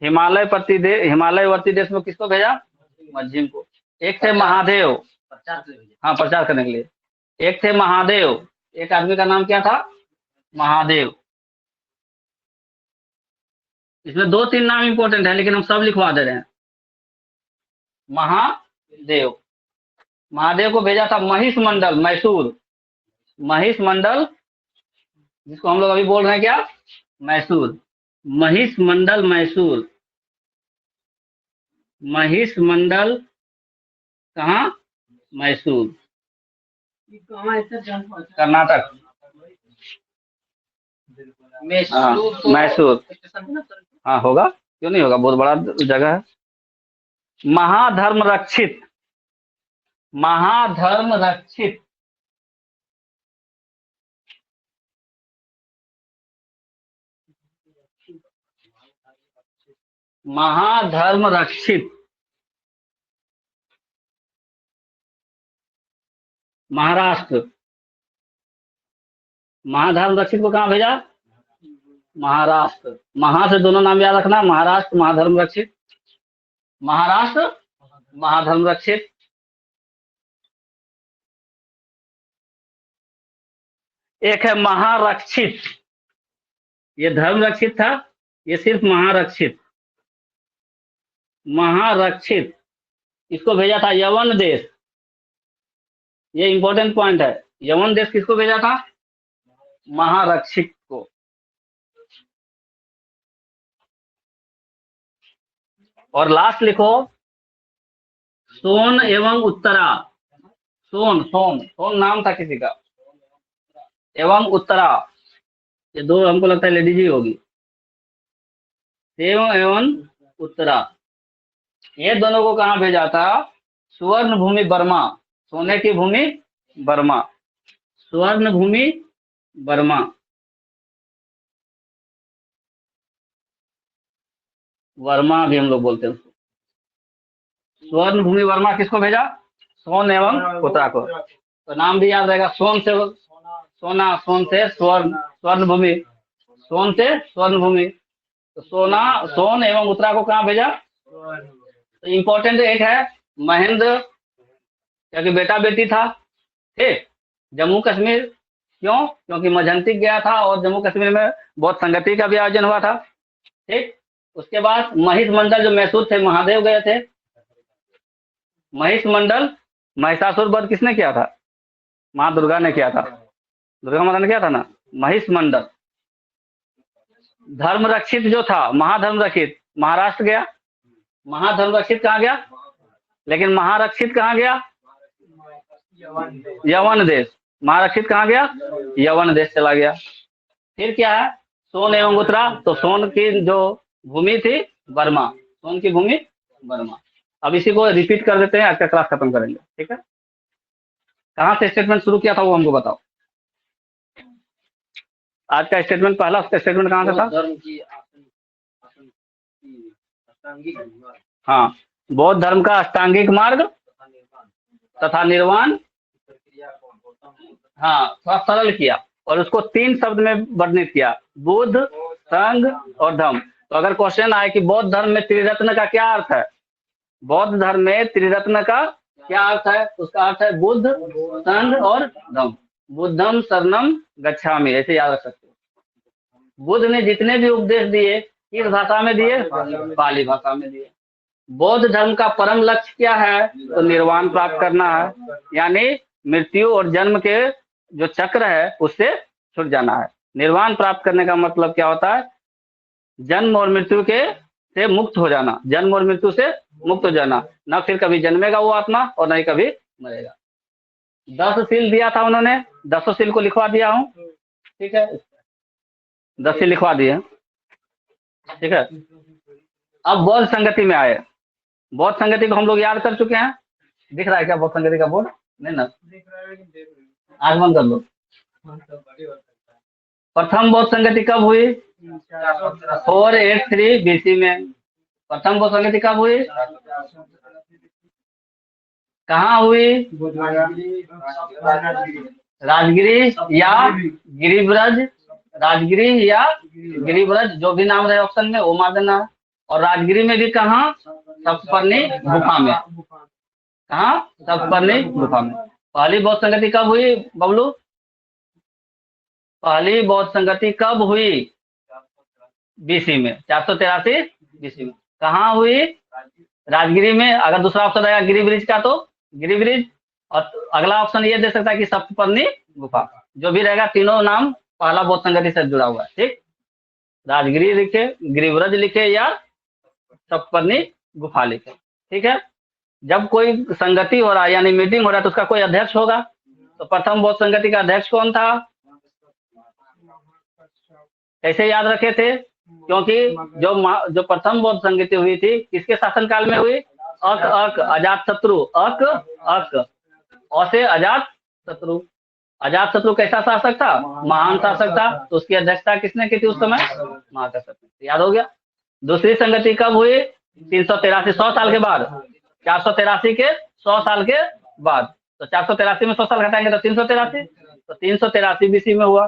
हिमालय वर्ती देश में किसको भेजा, मझिम को। एक थे महादेव, हाँ प्रचार करने के लिए। एक थे महादेव, एक आदमी का नाम क्या था, महादेव। इसमें 2-3 नाम इंपॉर्टेंट है, लेकिन हम सब लिखवा दे रहे हैं। महादेव। महादेव को भेजा था महिष मंडल मैसूर। महिष मंडल, जिसको हम लोग अभी बोल रहे हैं क्या, मैसूर। महिष मंडल मैसूर। महिष मंडल कहाँ, मैसूर, कर्नाटक। मैसूर। हाँ होगा, क्यों नहीं होगा, बहुत बड़ा जगह है। महाधर्म रक्षित। महाधर्म रक्षित। महाधर्म रक्षित। महाराष्ट्र। महाधर्म रक्षित को कहाँ भेजा, महाराष्ट्र। महा से दोनों नाम याद रखना, महाराष्ट्र महाधर्म रक्षित। महाराष्ट्र महाधर्म रक्षित। एक है महारक्षित, ये धर्म रक्षित था, ये सिर्फ महारक्षित। महारक्षित, इसको भेजा था यवन देश। ये इंपॉर्टेंट पॉइंट है, यवन देश किसको भेजा था, महारक्षित को। और लास्ट लिखो सोन एवं उत्तरा। सोन, सोन, सोन नाम था किसी का, एवं उत्तरा, ये दो हमको लगता है लेडीज ही होगी। एवं उत्तरा, ये दोनों को कहाँ भेजा था, स्वर्ण भूमि बर्मा। सोने की भूमि बर्मा, स्वर्ण भूमि बर्मा। वर्मा भी हम लोग बोलते हैं उसको। स्वर्ण भूमि वर्मा किसको भेजा, सोन एवं उत्तरा को। तो नाम भी याद रहेगा, सोन से सोना, सोन से स्वर्ण, स्वर्ण भूमि, सोन से स्वर्ण भूमि। तो सोना, सोन एवं उत्तरा को कहाँ भेजा। तो इम्पोर्टेंट एक है महेंद्र, क्योंकि बेटा बेटी था, ठीक। जम्मू कश्मीर, क्यों, क्योंकि मझंती गया था और जम्मू कश्मीर में बहुत संगति का भी आयोजन हुआ था, ठीक। उसके बाद महिष मंडल जो मैसूर थे, महादेव गए थे। महिष मंडल, महिषासुर वध किसने किया था, माँ दुर्गा ने किया था, दुर्गा माता ने किया था ना। महिष मंडल। धर्म रक्षित जो था, महाधर्म रक्षित, महाराष्ट्र गया। महाधर्म रक्षित कहाँ गया, लेकिन महारक्षित कहाँ गया, यवन देश। महारक्षित कहाँ गया, यवन देश चला गया। फिर क्या है, सोन एवं उत्तरा, तो सोन की जो भूमि थी बर्मा, सोन की भूमि बर्मा। अब इसी को रिपीट कर देते हैं, आज का क्लास खत्म करेंगे, ठीक है। कहाँ से स्टेटमेंट शुरू किया था वो हमको बताओ। आज का स्टेटमेंट, पहला स्टेटमेंट कहाँ से था, हाँ, बौद्ध धर्म का अष्टांगिक मार्ग तथा निर्वाण, हाँ, थोड़ा सरल किया और उसको 3 शब्द में वर्णित किया, बुद्ध, संघ और धम्म। तो अगर क्वेश्चन आए कि बौद्ध धर्म में त्रिरत्न का क्या अर्थ है, बौद्ध धर्म में त्रिरत्न का क्या अर्थ है, उसका अर्थ है बुद्ध, संघ और धम्म। बुद्धम शरणम गच्छामि, ऐसे याद रख सकते हो। बुद्ध ने जितने भी उपदेश दिए किस भाषा में दिए, पाली भाषा में दिए। बौद्ध धर्म का परम लक्ष्य क्या है, तो निर्वाण प्राप्त करना है, यानी मृत्यु और जन्म के जो चक्र है उससे छूट जाना है। निर्वाण प्राप्त करने का मतलब क्या होता है, जन्म और मृत्यु के से मुक्त हो जाना, जन्म और मृत्यु से मुक्त हो जाना, न फिर कभी जन्मेगा वो आत्मा और न ही कभी मरेगा। 10 सील दिया था उन्होंने, 10 सील को लिखवा दिया हूँ, ठीक है, 10 सील लिखवा दिए, ठीक है। अब बौद्ध संगति में आए। बौद्ध संगति को हम लोग याद कर चुके हैं, दिख रहा है क्या बौद्ध संगति का बोर्ड, नहीं ना, आग बंद कर लो। प्रथम बौद्ध संगति कब हुई, 483 BC में। प्रथम बौद्ध संगति कब हुई, कहाँ हुई, राजगिरी या गिरिब्रज, राजगिरी या गिरिब्रज, जो भी नाम रहे ऑप्शन में वो मार देना है। और राजगिरी में भी कहाँ, सप्तपर्णी गुफा में। कहाँ, सप्तपर्णी गुफा में। पहली बौद्ध संगति कब हुई बबलू, पहली बौद्ध संगति कब हुई? बीसी में, 483 बीसी में। कहाँ हुई? राजगिरी में। अगर दूसरा ऑप्शन रहेगा गिरिब्रिज का तो गिरिब्रिज, और अगला ऑप्शन ये दे सकता है कि सप्तपर्णी गुफा। जो भी रहेगा, तीनों नाम पहला बौद्ध संगति से जुड़ा हुआ है। ठीक, राजगिरी लिखे, गिरिब्रज लिखे, या सप्तपर्णी गुफा लिखे। ठीक है, जब कोई संगति हो रहा है यानी मीटिंग हो रहा है तो उसका कोई अध्यक्ष होगा। तो प्रथम बौद्ध संगति का अध्यक्ष कौन था? कैसे याद रखे थे? क्योंकि जो प्रथम बौद्ध संगति हुई थी किसके शासनकाल में हुई? अक अजात शत्रु, अक अ से अजात शत्रु। अजात शत्रु कैसा शासक था? महान शासक था। तो उसकी अध्यक्षता किसने की थी उस समय? महाकश्यप ने। याद हो गया। दूसरी संगति कब हुई? 383, 100 साल के बाद। 483 के 100 साल के बाद। तो 483 में 100 साल घटाएंगे तो 383। तो 383 बीसी में हुआ।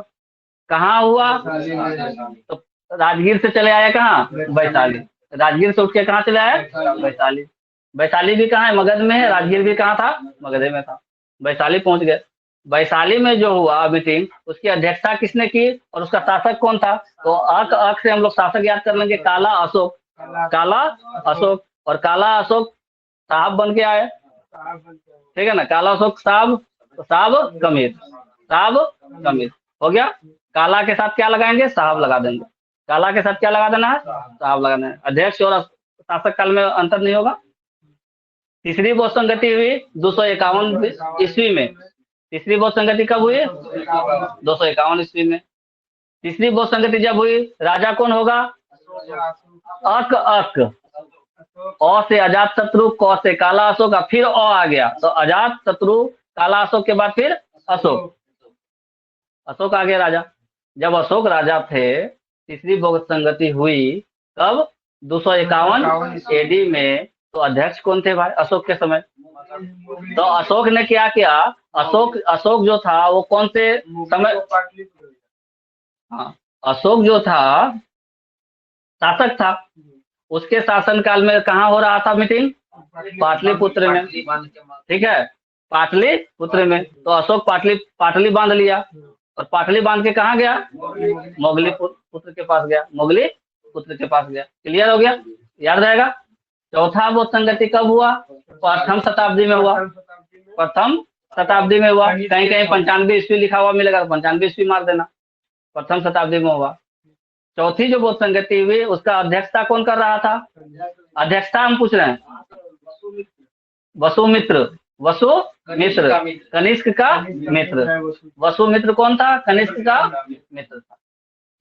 कहाँ हुआ? तो राजगीर से चले आए कहाँ? वैशाली। राजगीर से उठ के कहाँ चले आए? वैशाली। वैशाली भी कहाँ है? मगध में है। राजगीर भी कहाँ था? मगध में था। वैशाली पहुंच गए। वैशाली में जो हुआ मीटिंग, उसकी अध्यक्षता किसने की और उसका शासक कौन था? तो अक से हम लोग शासक याद कर लेंगे, काला अशोक। काला अशोक, और काला अशोक साहब बन के आए। ठीक है ना, काला अशोक साहब, तो साहब कमीर, साहब कमीर हो गया। काला के साथ क्या लगाएंगे? साहब लगा देंगे। काला के साथ क्या लगा देना है? साहब लगा देना है। अध्यक्ष और शासक काल में अंतर नहीं होगा। तीसरी बौद्ध संगति हुई 251 ईस्वी में। तीसरी बौद्ध संगति कब हुई? 251 ईस्वी में। तीसरी बौद्ध संगति जब हुई, राजा कौन होगा? अक अ से अजात शत्रु, क से काला अशोक, फिर आ गया तो अजात शत्रु, काला अशोक के बाद फिर अशोक। अशोक आ गए राजा। जब अशोक राजा थे, तीसरी बौद्ध संगति हुई कब? 251 एडी में। तो अध्यक्ष कौन थे भाई अशोक के समय? तो अशोक ने क्या किया? अशोक जो था वो कौन से समय? हाँ, अशोक जो था शासक था। उसके शासन काल में कहाँ हो रहा था मीटिंग? पाटलिपुत्र में। ठीक है, पाटलिपुत्र में। तो अशोक पाटली बांध लिया, और पाटली बांध के कहाँ गया? मोगली पुत्र के पास गया। मोगली पुत्र के पास गया। क्लियर हो गया? याद रहेगा। चौथा बौद्ध संगति कब हुआ? प्रथम शताब्दी में हुआ। प्रथम शताब्दी में हुआ। कहीं कहीं 95 ईस्वी लिखा हुआ मिलेगा, 95 ईस्वी मार देना। प्रथम शताब्दी में हुआ। चौथी जो बौद्ध संगति हुई, उसका अध्यक्षता कौन कर रहा था? अध्यक्षता हम पूछ रहे हैं। वसुमित्र, कनिष्क का मित्र। वसुमित्र कौन था? कनिष्क का मित्र था।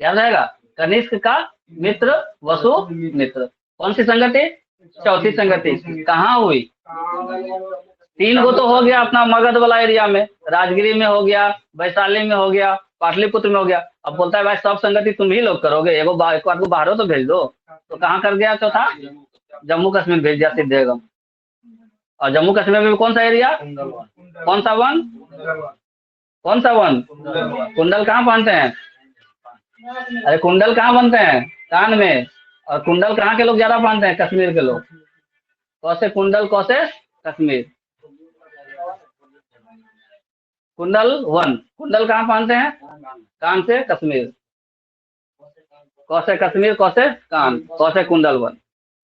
याद रहेगा, कनिष्क का मित्र वसुमित्र। कौन सी संगति? चौथी संगति। कहाँ हुई? 3 गो तो हो गया अपना मगध वाला एरिया में, राजगिरी में हो गया, वैशाली में हो गया, पाटलिपुत्र में हो गया। अब बोलता है भाई सब संगति तुम ही लोग करोगे, एक बार को बाहर तो भेज दो। तो कहाँ कर गया चौथा? जम्मू कश्मीर भेज दिया सिद्धेगम। और जम्मू कश्मीर में कौन सा एरिया? कौन सा वन? कौन सा वन? कुंडल कहाँ पहनते हैं? अरे कुंडल कहाँ बनते हैं? कान में। और कुंडल कहाँ के लोग ज्यादा पहनते हैं? कश्मीर के लोग। कौसे कुंडल, कौसे कश्मीर। कुंडल वन, कुंडल कहाँ पहनते हैं? कान से कश्मीर। कौसे कश्मीर, कौसे कान, कौसे कुंडल वन।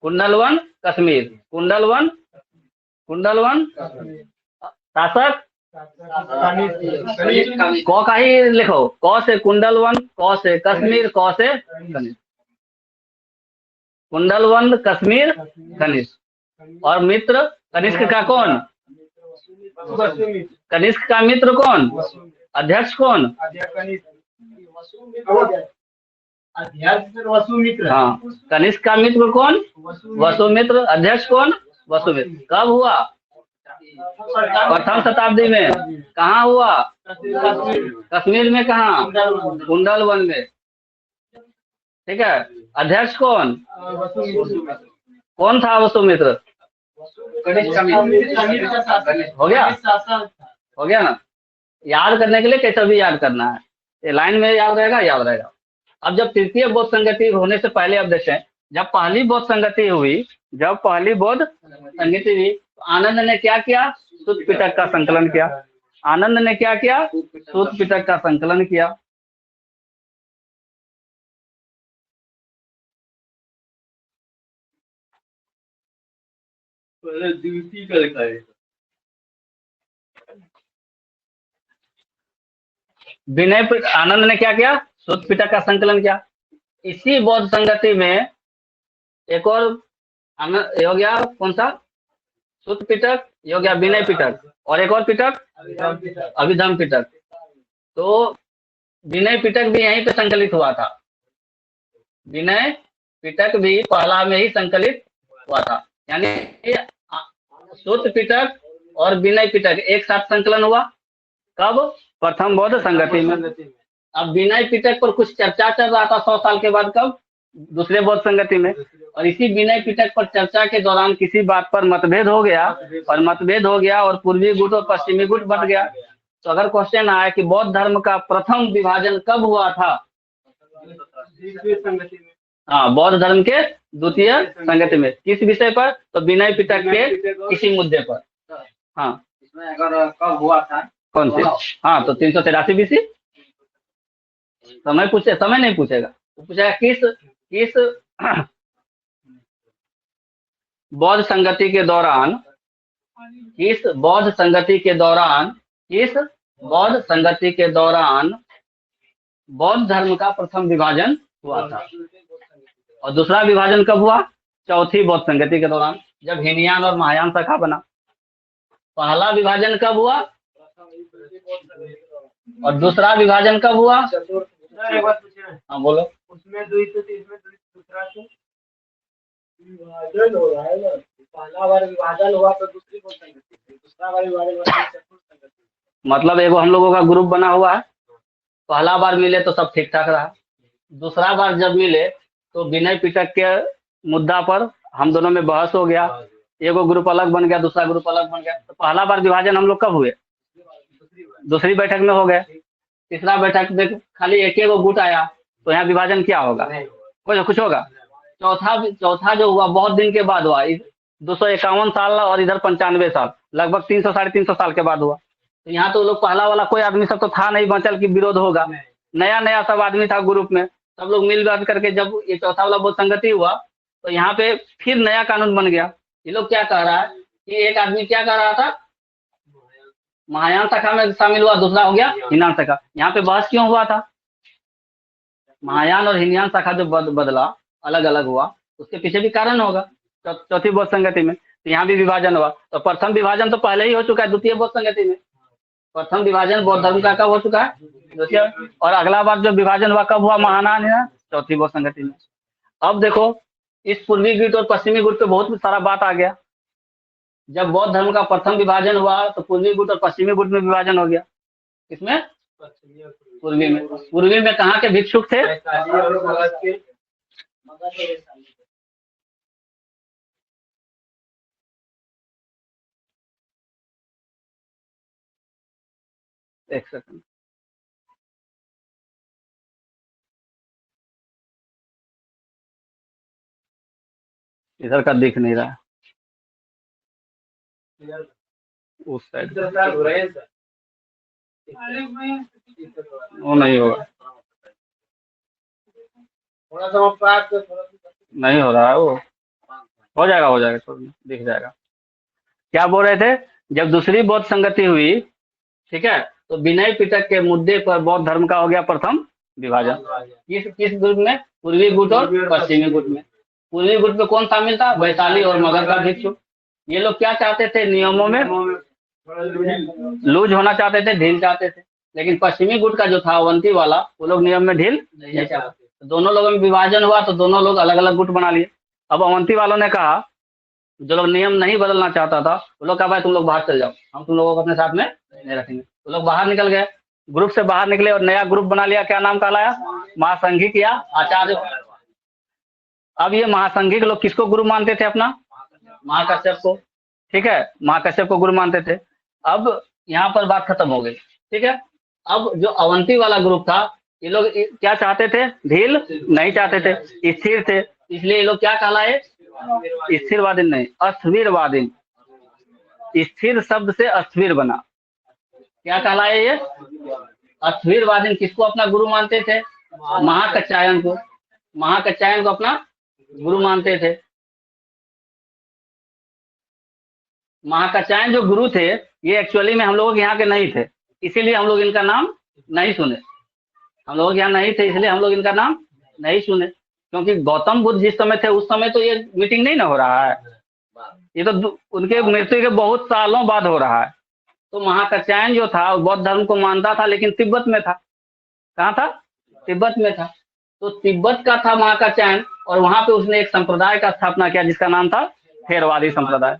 कुंडल वन कश्मीर, कुंडल वन, कुंडल वन शासक। क का ही लिखो, क से कुंडल वन, क से कश्मीर, क से कनिष्क। कुंडल वन कश्मीर कनिष्क। और मित्र कनिष्क का कौन? कनिष्क का मित्र कौन? अध्यक्ष कौन? वसुमित्र। हाँ, कनिष्क का मित्र कौन? वसुमित्र। अध्यक्ष कौन? वसुमित्र। कब हुआ? प्रथम शताब्दी में। कहाँ हुआ? कश्मीर में। कहाँ? कुंडल वन में। ठीक है, अध्यक्ष कौन? कौन था वसुमित्र? हो गया? हो गया ना। याद करने के लिए कैसे भी याद करना है, ये लाइन में याद रहेगा, याद रहेगा। अब जब तृतीय बौद्ध संगति होने से पहले अब देखें, जब पहली बौद्ध संगति हुई, जब पहली बौद्ध संगति हुई, तो आनंद ने क्या किया? सूत पिटक का संकलन किया। आनंद ने क्या किया? सूत पिटक का संकलन किया। पहले द्वितीय का लिखा है। विनय आनंद ने क्या किया? सुत पिटक का संकलन किया। इसी बौद्ध संगति में एक और आनंद हो गया, कौन सा? सुत पिटक, ये हो गया विनय पिटक, और एक और पिटक अभिधम पिटक। तो विनय पिटक भी यहीं पे संकलित हुआ था। विनय पिटक भी पहला में ही संकलित हुआ था, यानी सुत पिटक और विनय पिटक एक साथ संकलन हुआ। कब? प्रथम बौद्ध संगति में। अब विनय पिटक पर कुछ चर्चा चल रहा था 100 साल के बाद। कब? दूसरे बौद्ध संगति में। और इसी विनय पिटक पर चर्चा के दौरान किसी बात पर मतभेद हो गया, और पूर्वी गुट और पश्चिमी गुट बट गया। तो अगर क्वेश्चन आया कि बौद्ध धर्म का प्रथम विभाजन कब हुआ था? हाँ, बौद्ध धर्म के द्वितीय संगति में। किस विषय पर? तो विनय पिटक के किसी मुद्दे पर। हाँ, इसमें अगर कब हुआ था? कौन से? हाँ, तो 383 बीसी। समय नहीं पूछेगा, वो पूछेगा किस बौद्ध संगति के दौरान, बौद्ध धर्म का प्रथम विभाजन हुआ था। और दूसरा विभाजन कब हुआ? चौथी बौद्ध संगति के दौरान, जब हीनयान और महायान शाखा बना। पहला विभाजन कब हुआ और दूसरा विभाजन कब हुआ? हाँ बोलो। उसमें दूसरा से विभाजन हो रहा है ना। पहला बार विभाजन हुआ तो दूसरी बौद्ध संगति, दूसरा बार विभाजन हुआ तो चतुर्थ संगति। मतलब एगो हम लोगों का ग्रुप बना हुआ है। पहला बार मिले तो सब ठीक ठाक रहा। दूसरा बार जब मिले तो विनय पिटक के मुद्दा पर हम दोनों में बहस हो गया। एगो ग्रुप अलग बन गया, दूसरा ग्रुप अलग बन गया। तो पहला बार विभाजन हम लोग कब हुए? दूसरी बैठक में हो गए। तीसरा बैठक में खाली एक गुट आया, तो यहाँ विभाजन क्या होगा? कुछ होगा? चौथा जो हुआ बहुत दिन के बाद हुआ, 251 साल और इधर 95 साल, लगभग 300 साढ़े 300 साल के बाद हुआ। तो यहाँ तो लोग पहला वाला कोई आदमी सब तो था नहीं बचल कि विरोध होगा। नया सब आदमी था ग्रुप में, सब लोग मिल बात करके जब ये चौथा वाला बौद्ध संगति हुआ तो यहाँ पे फिर नया कानून बन गया। ये लोग क्या कह रहा है कि एक आदमी क्या कह रहा था, महायान शाखा में शामिल हुआ, दूसरा हो गया हीनयान शाखा। यहाँ पे बहस क्यों हुआ था? महायान और हीनयान शाखा जो बदला, अलग अलग हुआ, उसके पीछे भी कारण होगा। चौथी बौद्ध संगति में तो यहाँ भी विभाजन हुआ। तो प्रथम विभाजन तो पहले ही हो चुका है द्वितीय बौद्ध संगति में। प्रथम विभाजन बौद्ध धर्म का कब हो चुका है? द्वितीय। और अगला बार जो विभाजन हुआ कब हुआ? महायान है चौथी बौद्ध संगति में। अब देखो, इस पूर्वी गुट और पश्चिमी गुट पे बहुत सारा बात आ गया। जब बौद्ध धर्म का प्रथम विभाजन हुआ तो पूर्वी गुट और पश्चिमी गुट में विभाजन हो गया। इसमें पूर्वी में कहाँ के भिक्षुक थे? एक सेकंड, इधर का दिख नहीं रहा है, उस साइड वो नहीं होगा, थोड़ा सा नहीं हो रहा है वो। हो जाएगा तो दिख जाएगा। क्या बोल रहे थे? जब दूसरी बौद्ध संगति हुई, ठीक है, तो विनय पिटक के मुद्दे पर बौद्ध धर्म का हो गया प्रथम विभाजन। किस गुट में? पूर्वी गुट और पश्चिमी गुट में। पूर्वी गुट में कौन शामिल था? वैशाली और मगध का भिक्षु। ये लोग क्या चाहते थे? नियमों में लूज होना चाहते थे, ढील चाहते थे। लेकिन पश्चिमी गुट का जो था अवंती वाला, वो लोग नियम में ढील नहीं चाहते। तो दोनों लोगों में विभाजन हुआ तो दोनों लोग अलग अलग गुट बना लिए। अब अवंती वालों ने कहा, जो लोग नियम नहीं बदलना चाहता था, वो लोग कहा भाई तुम लोग बाहर चल जाओ, हम तुम लोगों को अपने साथ में नहीं रखेंगे। तो लोग बाहर निकल गए, ग्रुप से बाहर निकले और नया ग्रुप बना लिया। क्या नाम कहलाया? महासंघिक या आचार्य। अब ये महासंघिक लोग किसको गुरु मानते थे? अपना महाकश्यप को। ठीक है, महाकश्यप को गुरु मानते थे। अब यहाँ पर बात खत्म हो गई। ठीक है, अब जो अवंती वाला ग्रुप था, ये लोग क्या चाहते थे? ढील नहीं चाहते थे, स्थिर थे। इसलिए ये लोग क्या कहलाए? स्थिरवादी नहीं, अस्थिरवादी। स्थिर शब्द से अस्थिर बना। क्या कहलाए ये? अस्थिरवादी। किसको अपना गुरु मानते थे? महाकच्छायन को। महाकच्छायन को अपना गुरु मानते थे। महाकात्यायन जो गुरु थे ये एक्चुअली में हम लोगों के यहाँ के नहीं थे, इसीलिए हम लोग इनका नाम नहीं सुने। हम लोग यहाँ नहीं थे इसलिए हम लोग इनका नाम नहीं सुने, क्योंकि गौतम बुद्ध जिस समय थे उस समय तो ये मीटिंग नहीं ना हो रहा है, ये तो उनके मृत्यु के बहुत सालों बाद हो रहा है। तो महाकात्यायन जो था बौद्ध धर्म को मानता था, लेकिन तिब्बत में था। कहाँ था? तिब्बत में था। तो तिब्बत का था महाकात्यायन, और वहां पे उसने एक संप्रदाय का स्थापना किया जिसका नाम था थेरवादी संप्रदाय।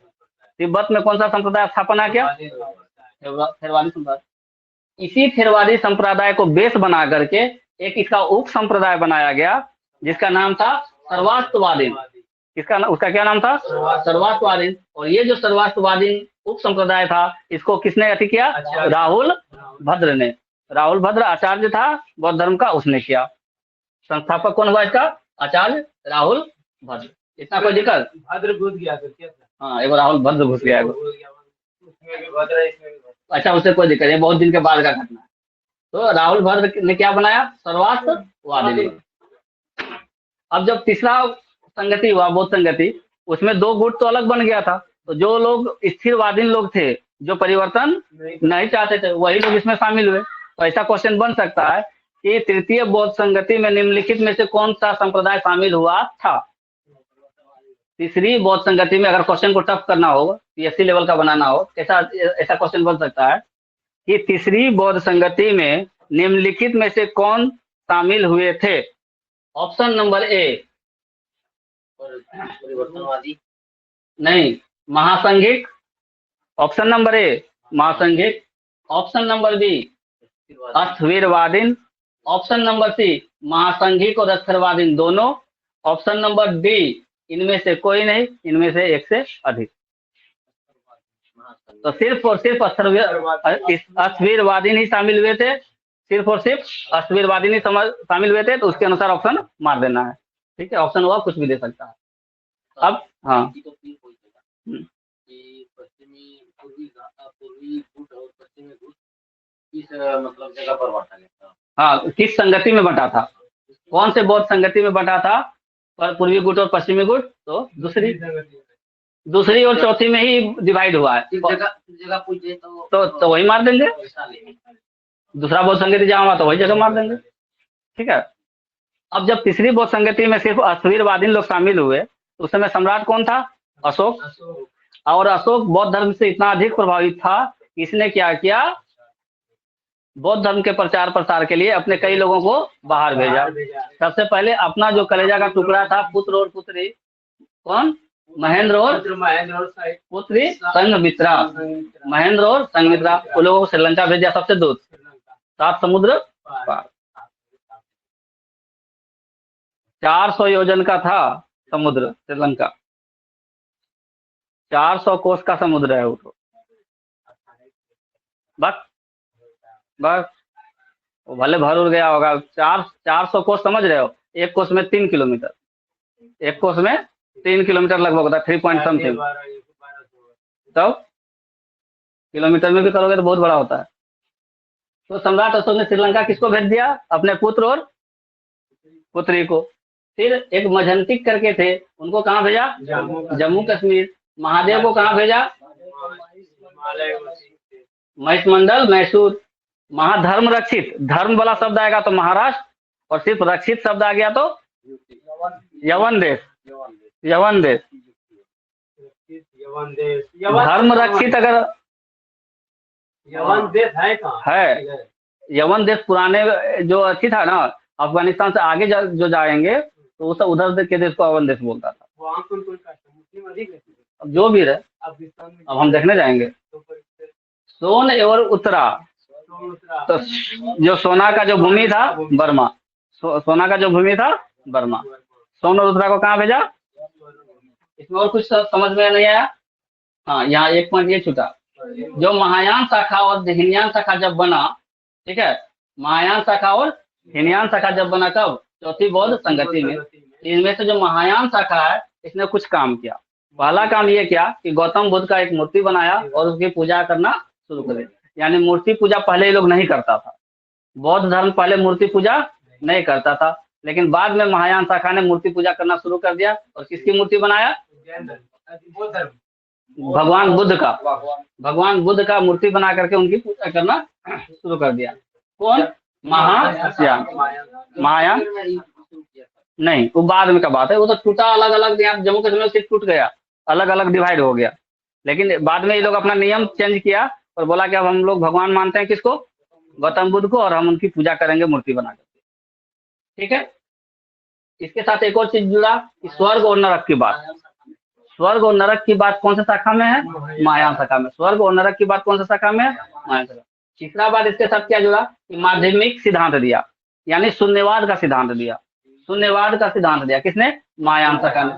तिब्बत में कौन सा संप्रदाय स्थापना किया? थेरवादी संप्रदाय। इसी थेरवादी संप्रदाय को बेस बना करके एक इसका उप संप्रदाय बनाया गया जिसका नाम था सर्वास्त्रवादीन। किसका? उसका क्या नाम था? सर्वास्त्रवादीन। और ये जो सर्वास्त्रवादीन उप संप्रदाय था इसको किसने अति किया? राहुल भद्र ने। राहुल भद्र आचार्य था बौद्ध धर्म का, उसने किया। संस्थापक कौन हुआ इसका? आचार्य राहुल भद्र। इतना कोई दिक्कत? भद्र घुस गया फिर क्या? हाँ, एगो राहुल भद्र घुस गया। उसमें भी भद्र है, इसमें भी भद्र। अच्छा, उससे कोई दिक्कत नहीं, बहुत दिन के बाद का घटना है। तो राहुल भद्र ने क्या बनाया? सर्वास्त्रवादी। अब जब तीसरा संगति हुआ बौद्ध संगति, उसमें दो गुट तो अलग बन गया था। तो जो लोग स्थिरवादी लोग थे, जो परिवर्तन नहीं चाहते थे, वही लोग इसमें शामिल हुए। तो ऐसा क्वेश्चन बन सकता है कि तृतीय बौद्ध संगति में निम्नलिखित में से कौन सा संप्रदाय शामिल हुआ था? तीसरी बौद्ध संगति में अगर क्वेश्चन को टफ करना हो, पीएससी लेवल का बनाना हो, ऐसा क्वेश्चन बन सकता है कि तीसरी बौद्ध संगति में निम्नलिखित में से कौन शामिल हुए थे? ऑप्शन नंबर ए परिवर्तनवादी नहीं, महासंघिक। ऑप्शन नंबर ए महासंघिक। ऑप्शन नंबर बी अस्थिरवादीन। ऑप्शन नंबर सी महासंघिक और अस्थिरवादीन दोनों। ऑप्शन नंबर डी इनमें से कोई नहीं, इनमें से एक से अधिक। तो सिर्फ और सिर्फ अस्थिरवादी नहीं शामिल हुए थे, सिर्फ और सिर्फ अस्थिरवादी नहीं शामिल हुए थे। तो उसके अनुसार ऑप्शन मार देना है। ठीक है, ऑप्शन हुआ कुछ भी दे सकता है। अब हाँ, पूर्वी गुट और पश्चिमी गुट किस मतलब जगह पर बांटा गया था? हाँ, किस संगति में बंटा था? कौन से बौद्ध संगति में बंटा था? पर पूर्वी गुट और पश्चिमी गुट तो दूसरी और चौथी में ही डिवाइड हुआ है। जगह पूछे तो वही मार देंगे। दूसरा बौद्ध संगति जहाँ हुआ तो वही जगह मार देंगे। ठीक है। अब जब तीसरी बौद्ध संगति में सिर्फ अस्थिरवादी लोग शामिल हुए तो उस समय सम्राट कौन था? अशोक। और अशोक बौद्ध धर्म से इतना अधिक प्रभावित था कि इसने क्या किया? बौद्ध धर्म के प्रचार प्रसार के लिए अपने कई लोगों को बाहर भेजा। सबसे पहले अपना जो कलेजा का टुकड़ा था, पुत्र और पुत्री, कौन? महेंद्र और पुत्री संघमित्रा। महेंद्र और संघमित्रा, उन लोगों को श्रीलंका भेजा सबसे दूर, 7 समुद्र पार। 400 योजन का था समुद्र श्रीलंका, 400 कोस का समुद्र है वो। बस वो भले भर उड़ गया होगा। 400 कोस समझ रहे हो? एक कोस में 3 किलोमीटर, एक कोस में 3 किलोमीटर लगभग होता है, 3 पॉइंट समथिंग। तो किलोमीटर में भी करोगे तो बहुत बड़ा होता है। तो सम्राट अशोक ने श्रीलंका किसको भेज दिया? अपने पुत्र और पुत्री को। फिर एक मझंतिक करके थे, उनको कहाँ भेजा? जम्मू कश्मीर। महादेव को कहाँ भेजा? महिषमंडल मैसूर। महाधर्म रक्षित, धर्म वाला शब्द आएगा तो महाराष्ट्र, और सिर्फ रक्षित शब्द आ गया तो यवन देश। यवन देश धर्म रक्षित। अगर यवन देश है कहाँ है? यवन देश पुराने जो अच्छी था ना, अफगानिस्तान से आगे जो जाएंगे तो वो सब उधर के देश को यवन देश बोलता था। अब जो भी रहे, अब हम देखने जाएंगे। सोन और उत्तरा, तो जो सोना का जो भूमि था बर्मा, सोना का जो भूमि था बर्मा। सोन और उत्तरा को कहाँ भेजा? इसमें और कुछ समझ में नहीं आया? हाँ, यहाँ एक पॉइंट ये छूटा। जो महायान शाखा और हीनयान शाखा जब बना, ठीक है, महायान शाखा और हीनयान शाखा जब बना कब? चौथी बौद्ध संगति में। इनमें से जो महायान शाखा है इसने कुछ काम किया। पहला काम ये किया कि गौतम बुद्ध का एक मूर्ति बनाया और उसकी पूजा करना शुरू कर दिया। यानी मूर्ति पूजा पहले ये लोग नहीं करता था। बौद्ध धर्म पहले मूर्ति पूजा नहीं करता था, लेकिन बाद में महायान शाखा ने मूर्ति पूजा करना शुरू कर दिया। और किसकी मूर्ति बनाया? भगवान बुद्ध का, भगवान बुद्ध का मूर्ति बना करके उनकी पूजा करना शुरू कर दिया। कौन? महायान। महायान नहीं, वो बाद में का बात है, वो तो टूटा अलग अलग, यहाँ जम्मू कश्मीर से टूट गया, अलग अलग डिवाइड हो गया। लेकिन बाद में ये लोग अपना नियम चेंज किया और बोला कि अब हम लोग भगवान मानते हैं किसको? गौतम बुद्ध को, और हम उनकी पूजा करेंगे मूर्ति बना करके। ठीक है। इसके साथ एक और चीज जुड़ा कि स्वर्ग और नरक की बात। स्वर्ग और नरक की बात कौन सी शाखा में है? महायान शाखा में। स्वर्ग और नरक की बात कौन सी शाखा में है? महायान शाखा। तीसरा बात इसके साथ क्या जुड़ा कि माध्यमिक सिद्धांत दिया, यानी शून्यवाद का सिद्धांत दिया। शून्यवाद का सिद्धांत दिया किसने? महायान शाखा ने।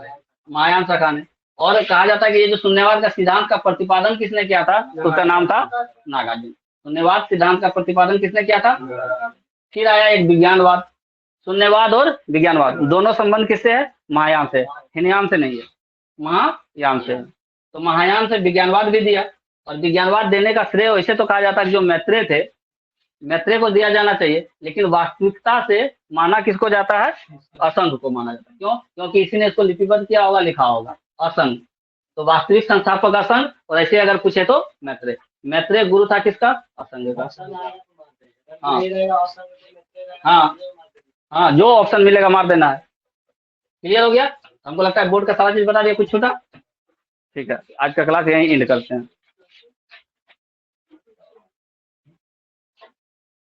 महायान शाखा ने। और कहा जाता है कि ये जो शून्यवाद का सिद्धांत का प्रतिपादन किसने किया था? तो उसका नाम था नागार्जुन। शून्यवाद सिद्धांत का प्रतिपादन किसने किया था? फिर आया एक विज्ञानवाद। शून्यवाद और विज्ञानवाद दोनों संबंध किससे है? महायान से, हिनयान से नहीं है, महायान से। तो महायान से विज्ञानवाद भी दिया, और विज्ञानवाद देने का श्रेय वैसे तो कहा जाता है कि जो मैत्रेय थे, मैत्रेय को दिया जाना चाहिए, लेकिन वास्तविकता से माना किसको जाता है? असंघ को माना जाता है। क्यों? क्योंकि इसी ने इसको लिपिबद्ध किया होगा, लिखा होगा, असंघ। तो वास्तविक संस्थापक असंघ, और ऐसे अगर पूछे तो मैत्रेय। मैत्रेय गुरु था किसका? असंघ का। हाँ हाँ हाँ, जो ऑप्शन मिलेगा मार देना है। क्लियर हो गया? हमको लगता है बोर्ड का सारा चीज बता दिया, कुछ छूटा? ठीक है, आज का क्लास यहीं एंड करते हैं।